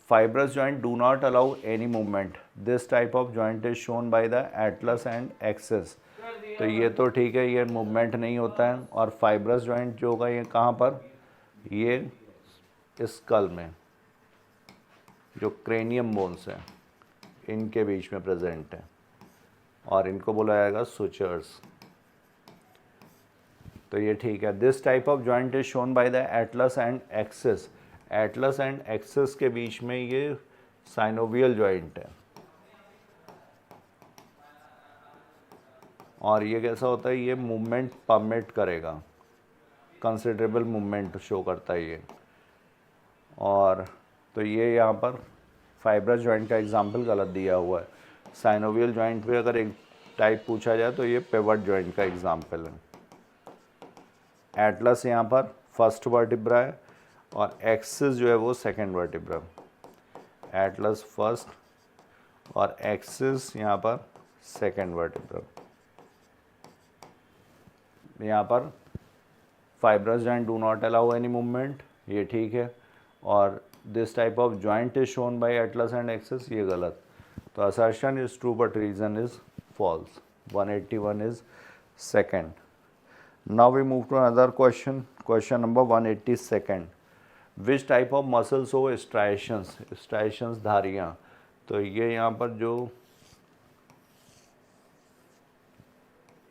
C: Fibrous joint do not allow any movement. This type of joint is shown by the atlas and axis. तो ये तो ठीक है, ये मूवमेंट नहीं होता है। और फाइब्रस जॉइंट जो होगा ये कहाँ पर? ये स्कल में, जो क्रेनियम बोन्स हैं इनके बीच में प्रेजेंट है, और इनको बोला जाएगा सुचर्स। तो ये ठीक है। This type of joint is shown by the Atlas and axis. Atlas and axis के बीच में ये साइनोवियल जॉइंट है। और ये कैसा होता है? ये मूवमेंट परमिट करेगा, कंसिडरेबल मूवमेंट शो करता है ये। और तो ये यहाँ पर फाइब्रस जॉइंट का एग्जांपल गलत दिया हुआ है। साइनोवियल जॉइंट पे अगर एक टाइप पूछा जाए तो ये पिवट जॉइंट का एग्जांपल है। एटलस यहाँ पर फर्स्ट वर्टिब्रा है और एक्सिस जो है वो सेकंड वर्टिब्रा। एटलस फर्स्ट और एक्सिस यहाँ पर सेकंड वर्टिब्रा। यहाँ पर fibrous joint do not allow any movement, ये ठीक है। और this type of joint is shown by atlas and axis, ये गलत। तो assertion is true but reason is false. 181 is second. Now we move to another question, question number 182। Which type of muscles हो स्ट्राइशंस? स्ट्राइशंस धारियाँ। तो ये यहाँ पर जो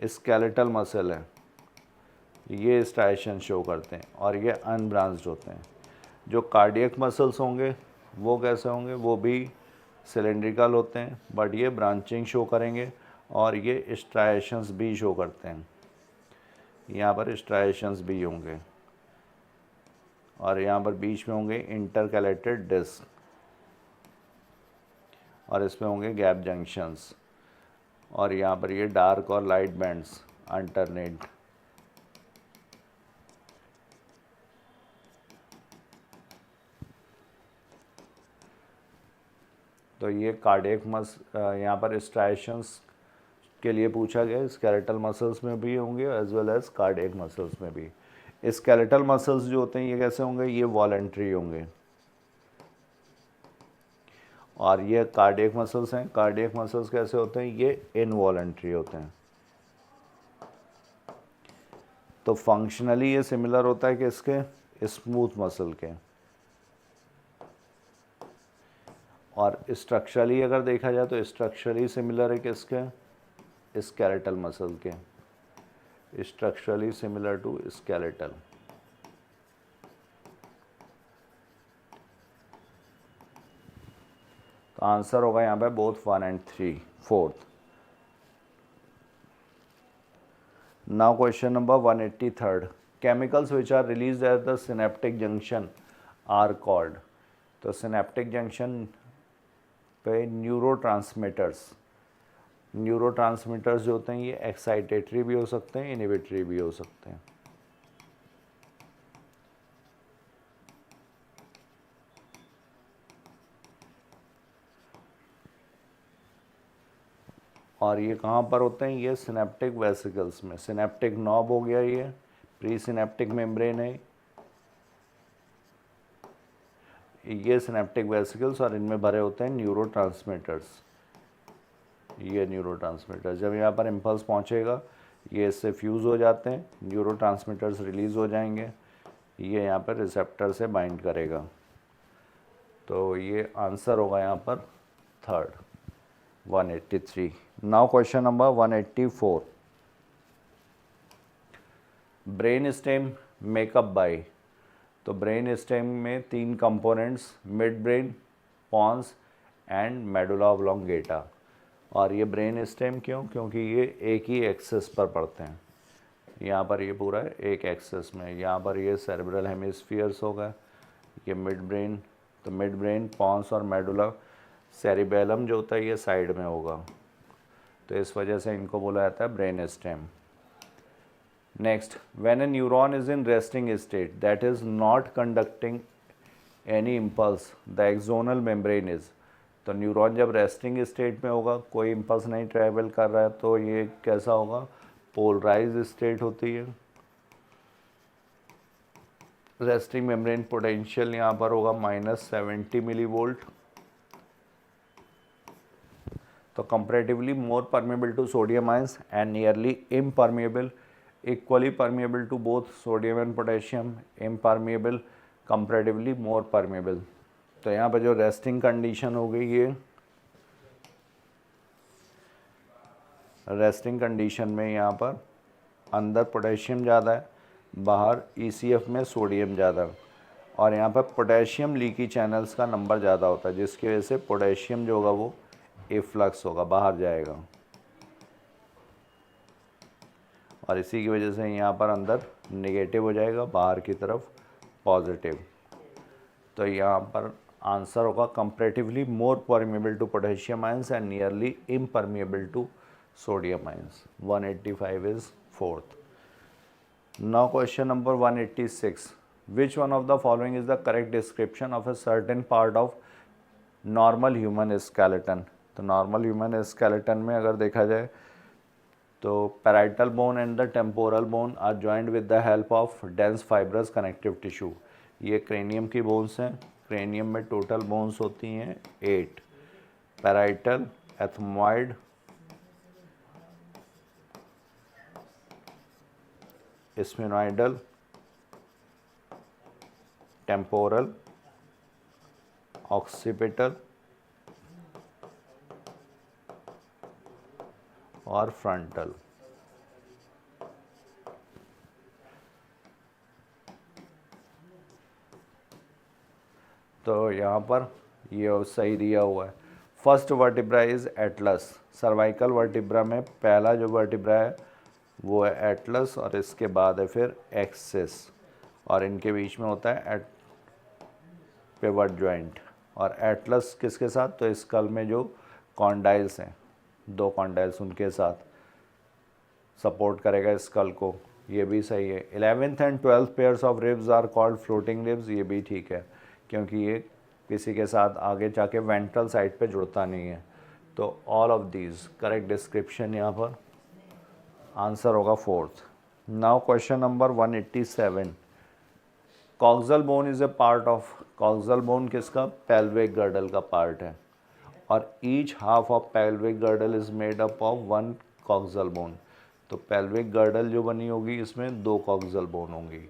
C: स्केलेटल मसल है ये स्ट्राइशन शो करते हैं और ये अनब्रांच्ड होते हैं। जो कार्डियक मसल्स होंगे वो कैसे होंगे? वो भी सिलेंड्रिकल होते हैं बट ये ब्रांचिंग शो करेंगे और ये स्ट्राइशंस भी शो करते हैं। यहाँ पर स्ट्राइशंस भी होंगे और यहाँ पर बीच में होंगे इंटरकैलेटेड डिस्क और इसमें होंगे गैप जंक्शंस, और यहाँ पर ये डार्क और लाइट बैंड्स अल्टरनेट। तो ये कार्डियक यहाँ पर स्ट्राइशंस के लिए पूछा गया। स्केलेटल मसल्स में भी होंगे as well as cardiac muscles में भी। स्केलेटल मसल्स जो होते हैं ये कैसे होंगे? ये वॉलंटरी होंगे। और ये कार्डियक मसल्स हैं, कार्डियक मसल्स कैसे होते हैं? ये इनवॉलंटरी होते हैं। तो फंक्शनली ये सिमिलर होता है कि इसके स्मूथ मसल के, और स्ट्रक्चरली अगर देखा जाए तो स्ट्रक्चरली सिमिलर है किसके? स्केलेटल मसल के। Structurally similar to skeletal. तो आंसर होगा यहाँ पे both 1 and 3 4th। Now question number 183rd, chemicals which are release at the synaptic junction are called. तो सिनेप्टिक जंक्शन पे न्यूरोट्रांसमीटर्स जो होते हैं ये एक्साइटेटरी भी हो सकते हैं, इनहिबिटरी भी हो सकते हैं। और ये कहाँ पर होते हैं, ये सिनेप्टिक वेसिकल्स में। सिनेप्टिक नॉब हो गया, ये प्री सिनेप्टिक मेम्ब्रेन है, ये सिनेप्टिक वेसिकल्स, और इनमें भरे होते हैं न्यूरोट्रांसमीटर्स। ये न्यूरोट्रांसमीटर जब यहाँ पर इम्पल्स पहुँचेगा ये इससे फ्यूज़ हो जाते हैं, न्यूरोट्रांसमीटर्स रिलीज़ हो जाएंगे, ये यहाँ पर रिसेप्टर से बाइंड करेगा। तो ये आंसर होगा यहाँ पर 3rd 183। Now question number 184, brain stem make up by. तो ब्रेन स्टेम में 3 components, midbrain, pons and medulla oblongata. और ये ब्रेन स्टेम क्यों, क्योंकि ये एक ही एक्सेस पर पड़ते हैं। यहाँ पर ये पूरा एक एक्सेस में, यहाँ पर ये सेरेब्रल हेमिस्फीयर्स होगा, ये मिड ब्रेन, तो मिड ब्रेन, पॉन्स और मेडुला, सेरिबेलम जो होता है ये साइड में होगा, तो इस वजह से इनको बोला जाता है brain stem. Next, when A neuron is in resting state that is not conducting any impulse the axonal membrane is. तो न्यूरॉन जब रेस्टिंग स्टेट में होगा, कोई इम्पल्स नहीं ट्रैवल कर रहा है, तो ये कैसा होगा, पोलराइज स्टेट होती है। रेस्टिंग मेम्ब्रेन पोटेंशियल यहाँ पर होगा -70 मिलीवोल्ट। तो comparatively more permeable to sodium ions and nearly impermeable, equally permeable to both sodium and potassium, impermeable, comparatively more permeable. तो यहाँ पर जो रेस्टिंग कंडीशन हो गई, ये रेस्टिंग कंडीशन में यहाँ पर अंदर पोटेशियम ज़्यादा है, बाहर ECF में सोडियम ज़्यादा, और यहाँ पर पोटेशियम लीकी चैनल्स का नंबर ज़्यादा होता है, जिसकी वजह से पोटेशियम जो होगा वो एफ्लक्स होगा, बाहर जाएगा, और इसी की वजह से यहाँ पर अंदर नेगेटिव हो जाएगा, बाहर की तरफ पॉजिटिव। तो यहाँ पर आंसर होगा comparatively more permeable to potassium ions and nearly impermeable to sodium ions। 185 is 4th। Now question number 186, which one of the following is the correct description of a certain part of normal human skeleton। तो normal human skeleton में अगर देखा जाए तो parietal bone and the temporal bone are joined with the help of dense fibrous connective tissue। ये cranium की bones हैं, cranium में total bones होती हैं 8, parietal, ethmoid, स्फेनॉइडल, टेम्पोरल, ऑक्सीपिटल और फ्रंटल। तो यहाँ पर ये सही दिया हुआ है। First vertebra is Atlas. Cervical vertebra में पहला जो वर्टिब्रा है वो है एटलस, और इसके बाद है फिर एक्सिस, और इनके बीच में होता है पिवट जॉइंट। और एटलस किसके साथ, तो स्कल में जो कॉन्डाइल्स हैं, 2 कॉन्डाइल्स, उनके साथ सपोर्ट करेगा स्कल को, ये भी सही है। 11th and 12th pairs of ribs are called floating ribs, ये भी ठीक है, क्योंकि ये किसी के साथ आगे जाके वेंट्रल साइड पे जुड़ता नहीं है। तो all of these correct description यहाँ पर आंसर होगा 4th। Now question number 187, coxal bone is a part of. Coxal bone किसका, पेल्विक गर्डल का पार्ट है, और each half of pelvic girdle is made up of 1 coxal bone. तो पेल्विक गर्डल जो बनी होगी इसमें 2 कॉक्सल बोन होंगी,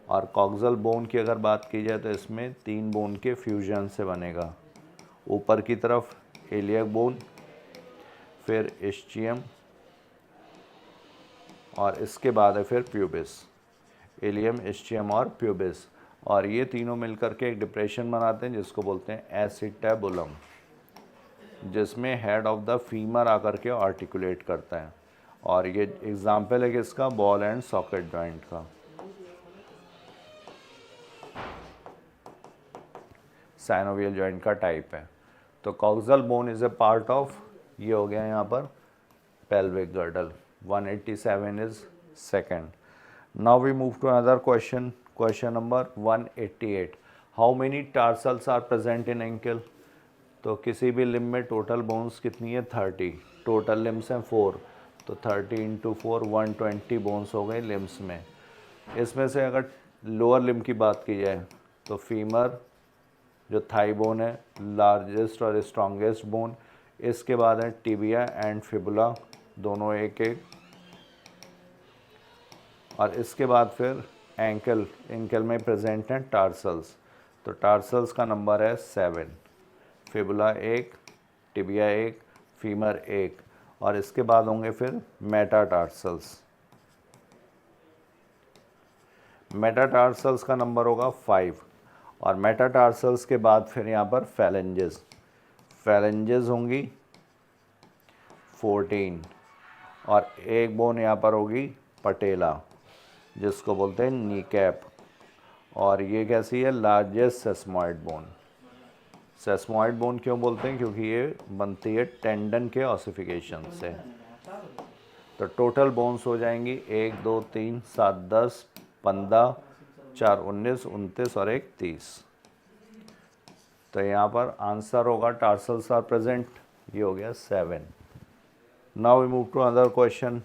C: और कॉक्सल बोन की अगर बात की जाए तो इसमें 3 बोन के फ्यूजन से बनेगा। ऊपर की तरफ इलियक बोन, फिर इस्चियम और इसके बाद है फिर प्यूबिस, इलियम, इस्चियम और प्यूबिस, और ये तीनों मिलकर के एक डिप्रेशन बनाते हैं जिसको बोलते हैं एसिटेबुलम, जिसमें हेड ऑफ द फीमर आकर के आर्टिकुलेट करता है। और ये एग्जाम्पल है किसका, बॉल एंड सॉकेट जॉइंट का। साइनोवियल जॉइंट का टाइप है। तो coxal bone is a part of, ये हो गया यहाँ पर pelvic girdle। 187 is second. Now we move to another question, question number 188. How many tarsals are present in ankle? तो किसी भी लिम्ब में टोटल बोन्स कितनी है, 30। टोटल लिम्स हैं 4, तो 30 × 4 120 बोन्स हो गए लिम्स में। इसमें से अगर लोअर लिम्ब की बात की जाए तो फीमर जो थाई बोन है, लार्जेस्ट और स्ट्रॉन्गेस्ट बोन। इसके बाद है टिबिया एंड फिबुला, दोनों एक एक। और इसके बाद फिर एंकल, एंकल में प्रेजेंट हैं टार्सल्स, तो टार्सल्स का नंबर है 7। फिबुला 1, टिबिया 1, फीमर 1, और इसके बाद होंगे फिर मेटाटार्सल्स। मेटाटार्सल्स का नंबर होगा 5, और मेटाटार्सल्स के बाद फिर यहाँ पर फैलेंजेस, फैलेंजेस होंगी 14, और एक बोन यहाँ पर होगी पटेला, जिसको बोलते हैं नी कैप, और ये कैसी है, लार्जेस्ट सेस्मॉइड बोन। सेस्मॉइड बोन क्यों बोलते हैं, क्योंकि ये बनती है टेंडन के ऑसिफिकेशन से। तो टोटल बोन्स हो जाएंगी 1 2 3 7 10 15 4 19 29 और 1 30। तो यहाँ पर आंसर होगा टार्सल्स आर प्रेजेंट, ये हो गया 7। Now we move to another question.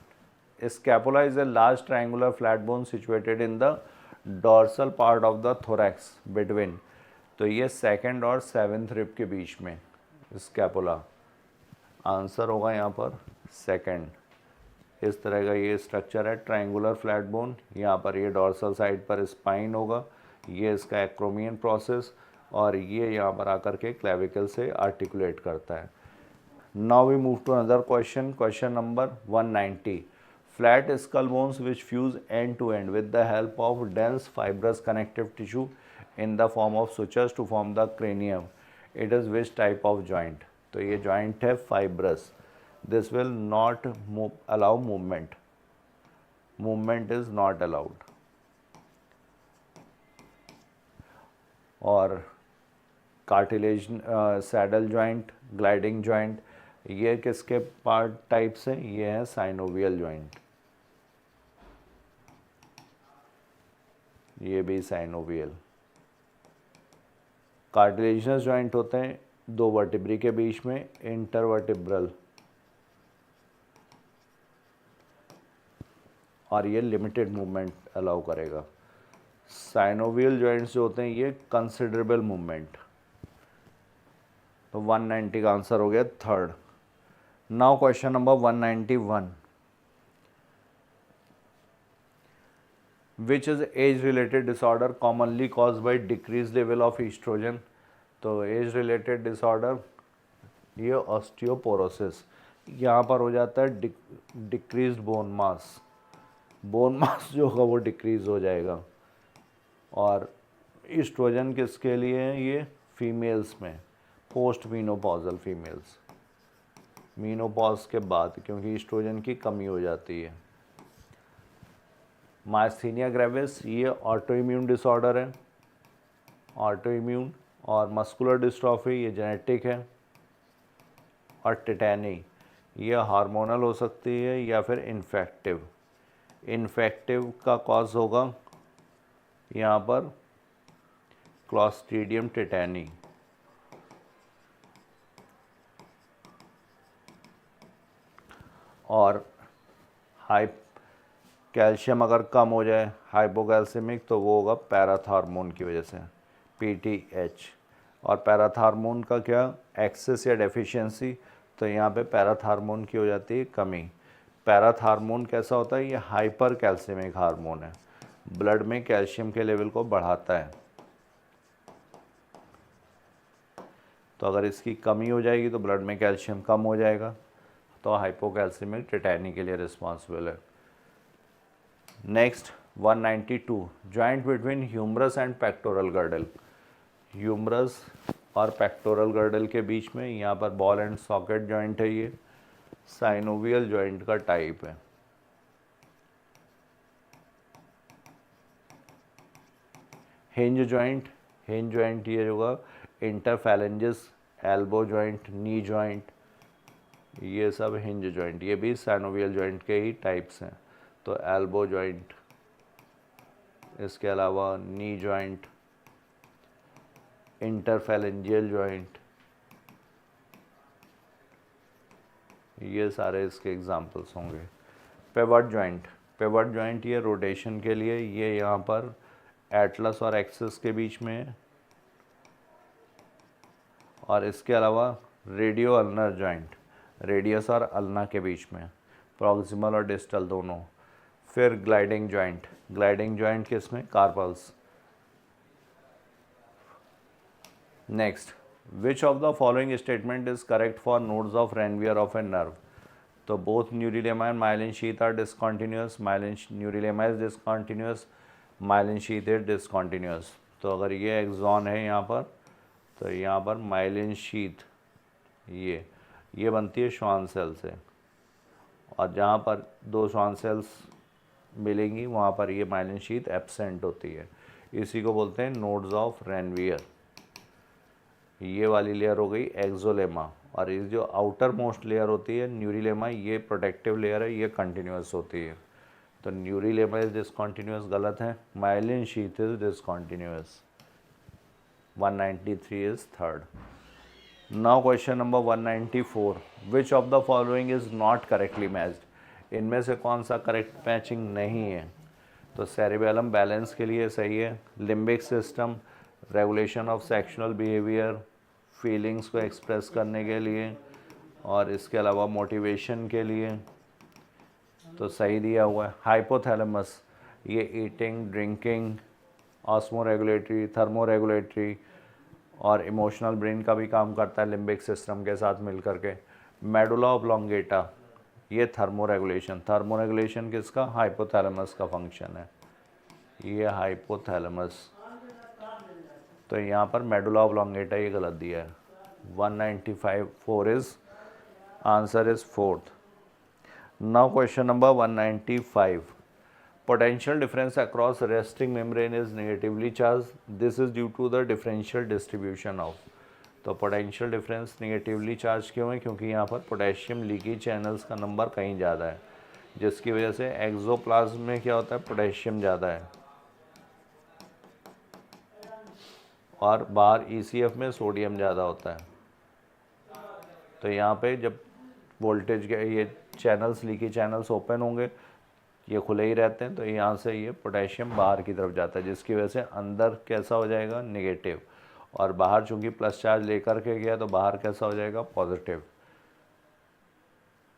C: Scapula is a large triangular flat bone situated in the dorsal part of the thorax between, तो ये सेकंड और 7th रिब के बीच में स्कैपुला। आंसर होगा यहाँ पर सेकंड। इस तरह का ये स्ट्रक्चर है, ट्रायंगुलर फ्लैट बोन। यहाँ पर ये डॉर्सल साइड पर स्पाइन होगा, ये इसका एक्रोमियन प्रोसेस, और ये यहाँ पर आकर के क्लेविकल से आर्टिकुलेट करता है। Now we move to another question, question number 190. Flat skull bones which fuse end to end with the help of dense fibrous connective tissue in the form of sutures to form the cranium. It is which type of joint? तो ये joint है fibrous. This will not allow movement. Movement is not allowed. और cartilage, saddle joint, gliding joint, ये किसके पार्ट टाइप्स हैं, ये है साइनोवियल जॉइंट, ये भी साइनोवियल। कार्टिलेजिनस जॉइंट होते हैं 2 वर्टिब्री के बीच में, इंटरवर्टिब्रल, और ये लिमिटेड मूवमेंट अलाउ करेगा। साइनोवियल जॉइंट्स जो होते हैं ये कंसिडरेबल मूवमेंट। तो 190 का आंसर हो गया 3rd। Now question number 191, which is age related disorder commonly cause by decrease level of oestrogen? तो एज रिलेटेड डिसऑर्डर ये ऑस्टियोपोरोसिस, यहाँ पर हो जाता है decrease bone mass, bone mass जो होगा वो डिक्रीज हो जाएगा। और ईस्ट्रोजन किसके लिए है, ये फीमेल्स में, पोस्ट मीनोपॉजल फीमेल्स, मीनोपॉज के बाद, क्योंकि ईस्ट्रोजन की कमी हो जाती है। मायस्थीनिया ग्रेविस ये ऑटो इम्यून डिसऑर्डर है, ऑटो इम्यून। और मस्कुलर डिस्ट्रॉफी ये जेनेटिक है। और टिटैनी ये हार्मोनल हो सकती है या फिर इन्फेक्टिव। इन्फेक्टिव का कॉज होगा यहाँ पर क्लॉस्ट्रीडियम टिटैनी। और हाई कैल्शियम अगर कम हो जाए, हाइपोकैल्सिमिक, तो वो होगा पैराथार्मोन की वजह से, PTH। और पैराथार्मोन का क्या, एक्सेस या डेफिशिएंसी, तो यहाँ पे पैराथार्मोन की हो जाती है कमी। पैराथार्मोन कैसा होता है, ये हाइपर कैल्सियमिक हार्मोन है, ब्लड में कैल्शियम के लेवल को बढ़ाता है। तो अगर इसकी कमी हो जाएगी तो ब्लड में कैल्शियम कम हो जाएगा, तो हाइपोकैल्सिमिक टिटैनी के लिए रिस्पॉन्सिबल है। Next 192 joint between humerus and pectoral girdle. Humerus और पेक्टोरल गर्डल के बीच में यहाँ पर बॉल एंड सॉकेट जॉइंट है, ये साइनोवियल जॉइंट का टाइप है। हिंज जॉइंट ये होगा इंटरफैलेंजेस, एल्बो जॉइंट, नी जॉइंट, ये सब हिंज जॉइंट, ये भी साइनोवियल जॉइंट के ही टाइप्स हैं। तो एल्बो जॉइंट, इसके अलावा नी जॉइंट, इंटरफैलेंजियल जॉइंट, ये सारे इसके एग्जांपल्स होंगे। पिवट जॉइंट ये रोटेशन के लिए, ये यहाँ पर एटलस और एक्सिस के बीच में है। और इसके अलावा रेडियो अल्नर जॉइंट, रेडियस और अल्ना के बीच में, प्रॉक्सिमल और डिस्टल दोनों। फिर ग्लाइडिंग जॉइंट किसमें, carpals. Next, which of the following statement is correct for nodes of Ranvier of a nerve. तो both neurilemma and myelin sheath are discontinuous, neurilemma is discontinuous, myelin sheath is discontinuous. तो अगर ये एक्सॉन है यहाँ पर, तो यहाँ पर माइलिन शीथ ये बनती है श्वान सेल से, और जहाँ पर दो श्वान सेल्स मिलेंगी वहाँ पर ये माइलिन शीथ एब्सेंट होती है। इसी को बोलते हैं नोड्स ऑफ रेनवियर। ये वाली लेयर हो गई एक्सोलेमा, और ये जो आउटर मोस्ट लेयर होती है न्यूरिलेमा, ये प्रोटेक्टिव लेयर है, ये कंटिन्यूस होती है। तो न्यूरिलेमा इज डिसकॉन्टिन्यूस गलत है, myelin sheath is discontinuous. 193 is third. Now question number 194, which of the following is not correctly matched. इनमें से कौन सा करेक्ट मैचिंग नहीं है। तो सेरिबेलम बैलेंस के लिए सही है, limbic system regulation of sexual behaviour, feelings को एक्सप्रेस करने के लिए, और इसके अलावा मोटिवेशन के लिए तो सही दिया हुआ है। हाइपोथैलेमस ये eating, drinking, osmo regulatory, thermo regulatory और इमोशनल ब्रेन का भी काम करता है लिम्बिक सिस्टम के साथ मिल करके। मेडुला ऑब्लोंगेटा ये थर्मो रेगुलेशन किसका, हाइपोथैलेमस का फंक्शन है, ये हाइपोथैलेमस। तो यहाँ पर मेडुला ऑब्लोंगेटा ये गलत दिया है। 195 4 is answer is fourth. Now question number 195, potential difference across resting membrane is negatively charged, this is due to the differential distribution of। तो पोटेंशियल डिफरेंस नेगेटिवली चार्ज क्यों है, क्योंकि यहाँ पर पोटेशियम लीकेज चैनल्स का नंबर कहीं ज़्यादा है, जिसकी वजह से एक्सोप्लाज्म में क्या होता है, पोटेशियम ज़्यादा है, और बाहर ECF में सोडियम ज़्यादा होता है। तो यहाँ पे जब वोल्टेज के ये चैनल्स, लीकेज चैनल्स ओपन होंगे, ये खुले ही रहते हैं, तो यहाँ से ये पोटेशियम बाहर की तरफ जाता है, जिसकी वजह से अंदर कैसा हो जाएगा, नेगेटिव, और बाहर चूंकि प्लस चार्ज लेकर के गया तो बाहर कैसा हो जाएगा, positive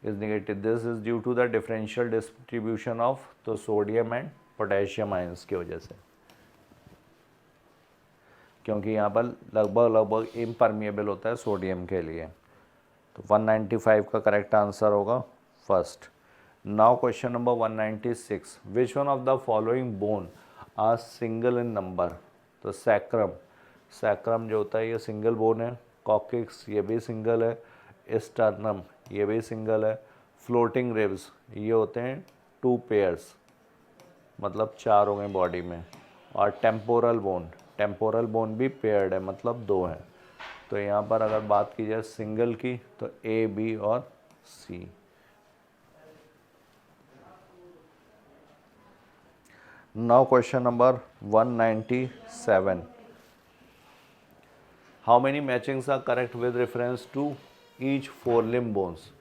C: is negative. This is due to the differential distribution of तो सोडियम एंड पोटेशियम आयंस की वजह से, क्योंकि यहाँ पर लगभग इम्परमिएबल होता है सोडियम के लिए। तो 195 का करेक्ट आंसर होगा first. Now question number 196, which one of the following bone are single in number. तो सैक्रम जो होता है ये सिंगल बोन है, कॉक्सिक्स ये भी सिंगल है, स्टर्नम ये भी सिंगल है, फ्लोटिंग रिब्स ये होते हैं 2 पेयर्स, मतलब 4 हो गए बॉडी में, और टेम्पोरल बोन भी पेयर्ड है, मतलब 2 हैं। तो यहाँ पर अगर बात की जाए सिंगल की तो A, B और C। Now question number 197, how many matchings are correct with reference to each 4 limb bones.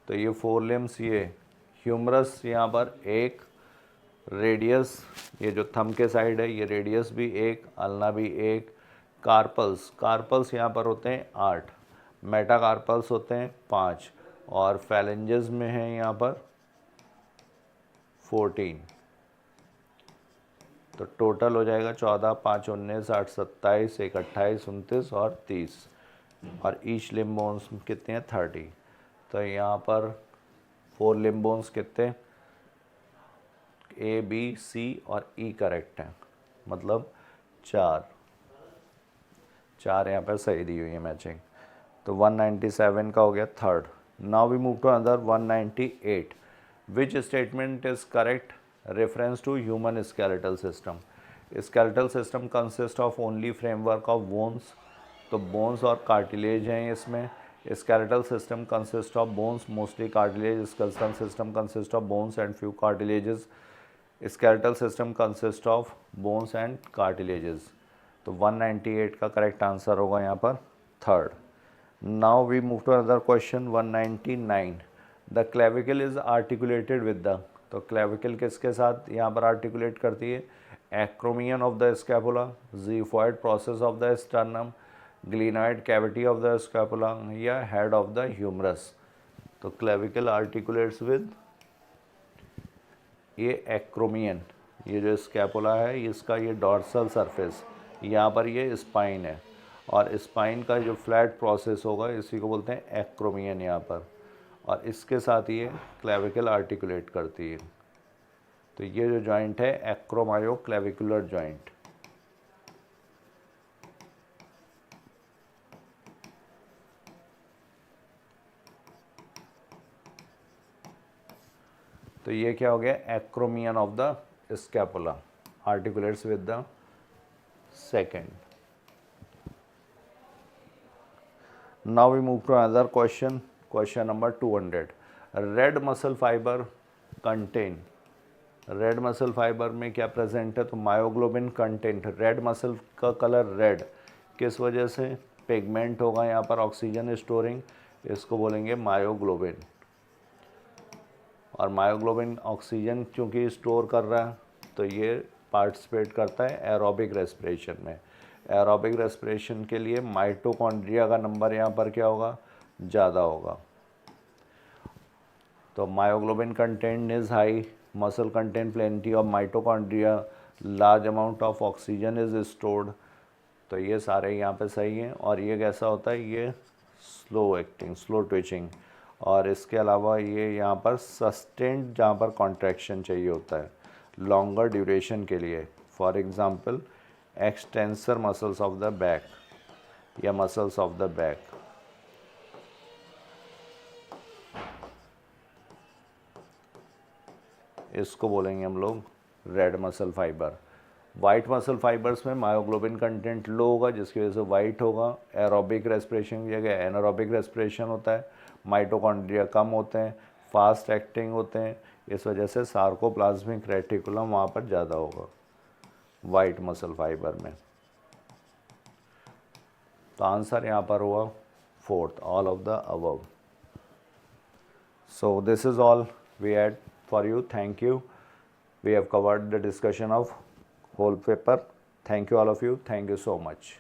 C: तो ये 4 लिम्स, ये ह्यूमरस यहाँ पर 1, रेडियस ये जो थंब के साइड है ये रेडियस भी 1, अल्ना भी 1, कार्पल्स यहाँ पर होते हैं 8, मेटाकार्पल्स होते हैं 5, और फैलेंजेस में है यहाँ पर 14। तो टोटल हो जाएगा 14, 5, 19, 8, 27, 1, 28, 29 और 30, और ईच लिम्ब बोन्स कितने हैं 30। तो यहाँ पर 4 limb bones A B C और ई करेक्ट है, मतलब 4 यहाँ पे सही दी हुई है मैचिंग। तो 197 का हो गया third. Now we move to another 198। Which statement is correct? Reference to human skeletal system. Skeletal system consist of only framework of bones, तो बोन्स और कार्टिलेज हैं इसमें। Skeletal system consist of bones mostly cartilage, skeletal system consist of bones and few cartilages. Skeletal system consist of bones and cartilages. तो 198 का करेक्ट आंसर होगा यहाँ पर third. Now we move to another question 199। The clavicle is articulated with the, तो क्लेविकल किसके साथ यहाँ पर आर्टिकुलेट करती है? Acromion of the scapula, xiphoid process of the sternum, glenoid cavity of the scapula या हेड ऑफ द ह्यूमरस। तो क्लेविकल आर्टिकुलेट्स विद ये एक्रोमियन, ये जो स्कैपुला है इसका ये डॉर्सल सरफेस, यहाँ पर ये स्पाइन है और स्पाइन का जो फ्लैट प्रोसेस होगा इसी को बोलते हैं एक्रोमियन यहाँ पर, और इसके साथ ये क्लेविकल आर्टिकुलेट करती है। तो ये जो जॉइंट है एक्रोमायो क्लेविकुलर जॉइंट। तो ये क्या हो गया? Acromion of the scapula articulates with the second. Now we move to another question, question number 200। Red muscle fibre contain, red muscle fibre में क्या प्रेजेंट है? तो मायोग्लोबिन कंटेंट। रेड मसल का कलर रेड किस वजह से? पिगमेंट होगा यहाँ पर ऑक्सीजन स्टोरिंग, इसको बोलेंगे मायोग्लोबिन। और मायोग्लोबिन ऑक्सीजन क्योंकि स्टोर कर रहा है तो ये पार्टिसिपेट करता है एरोबिक रेस्पिरेशन में। एरोबिक रेस्पिरेशन के लिए माइटोकॉन्ड्रिया का नंबर यहाँ पर क्या होगा? ज़्यादा होगा। तो myoglobin content is high, muscle content plenty of mitochondria, large amount of oxygen is stored. तो ये सारे यहाँ पे सही हैं। और ये कैसा होता है? ये स्लो एक्टिंग, स्लो ट्विचिंग। और इसके अलावा ये यहाँ पर सस्टेंड, जहाँ पर कॉन्ट्रैक्शन चाहिए होता है लॉन्गर ड्यूरेशन के लिए, for example extensor muscles of the back या मसल्स ऑफ द बैक। इसको बोलेंगे हम लोग red muscle fibre. White muscle fibres में मायोग्लोबिन कंटेंट लो होगा जिसकी वजह से वाइट होगा। एरोबिक रेस्पिरेशन की जगह एनारोबिक रेस्पिरेशन होता है। माइटोकॉन्ड्रिया कम होते हैं, फास्ट एक्टिंग होते हैं, इस वजह से सार्कोप्लाज्मिक रेटिकुलम वहाँ पर ज़्यादा होगा वाइट मसल फाइबर में। तो आंसर यहाँ पर हुआ fourth, all of the above. So this is all we had for you. Thank you. We have covered the discussion of whole paper. Thank you all of you. Thank you so much.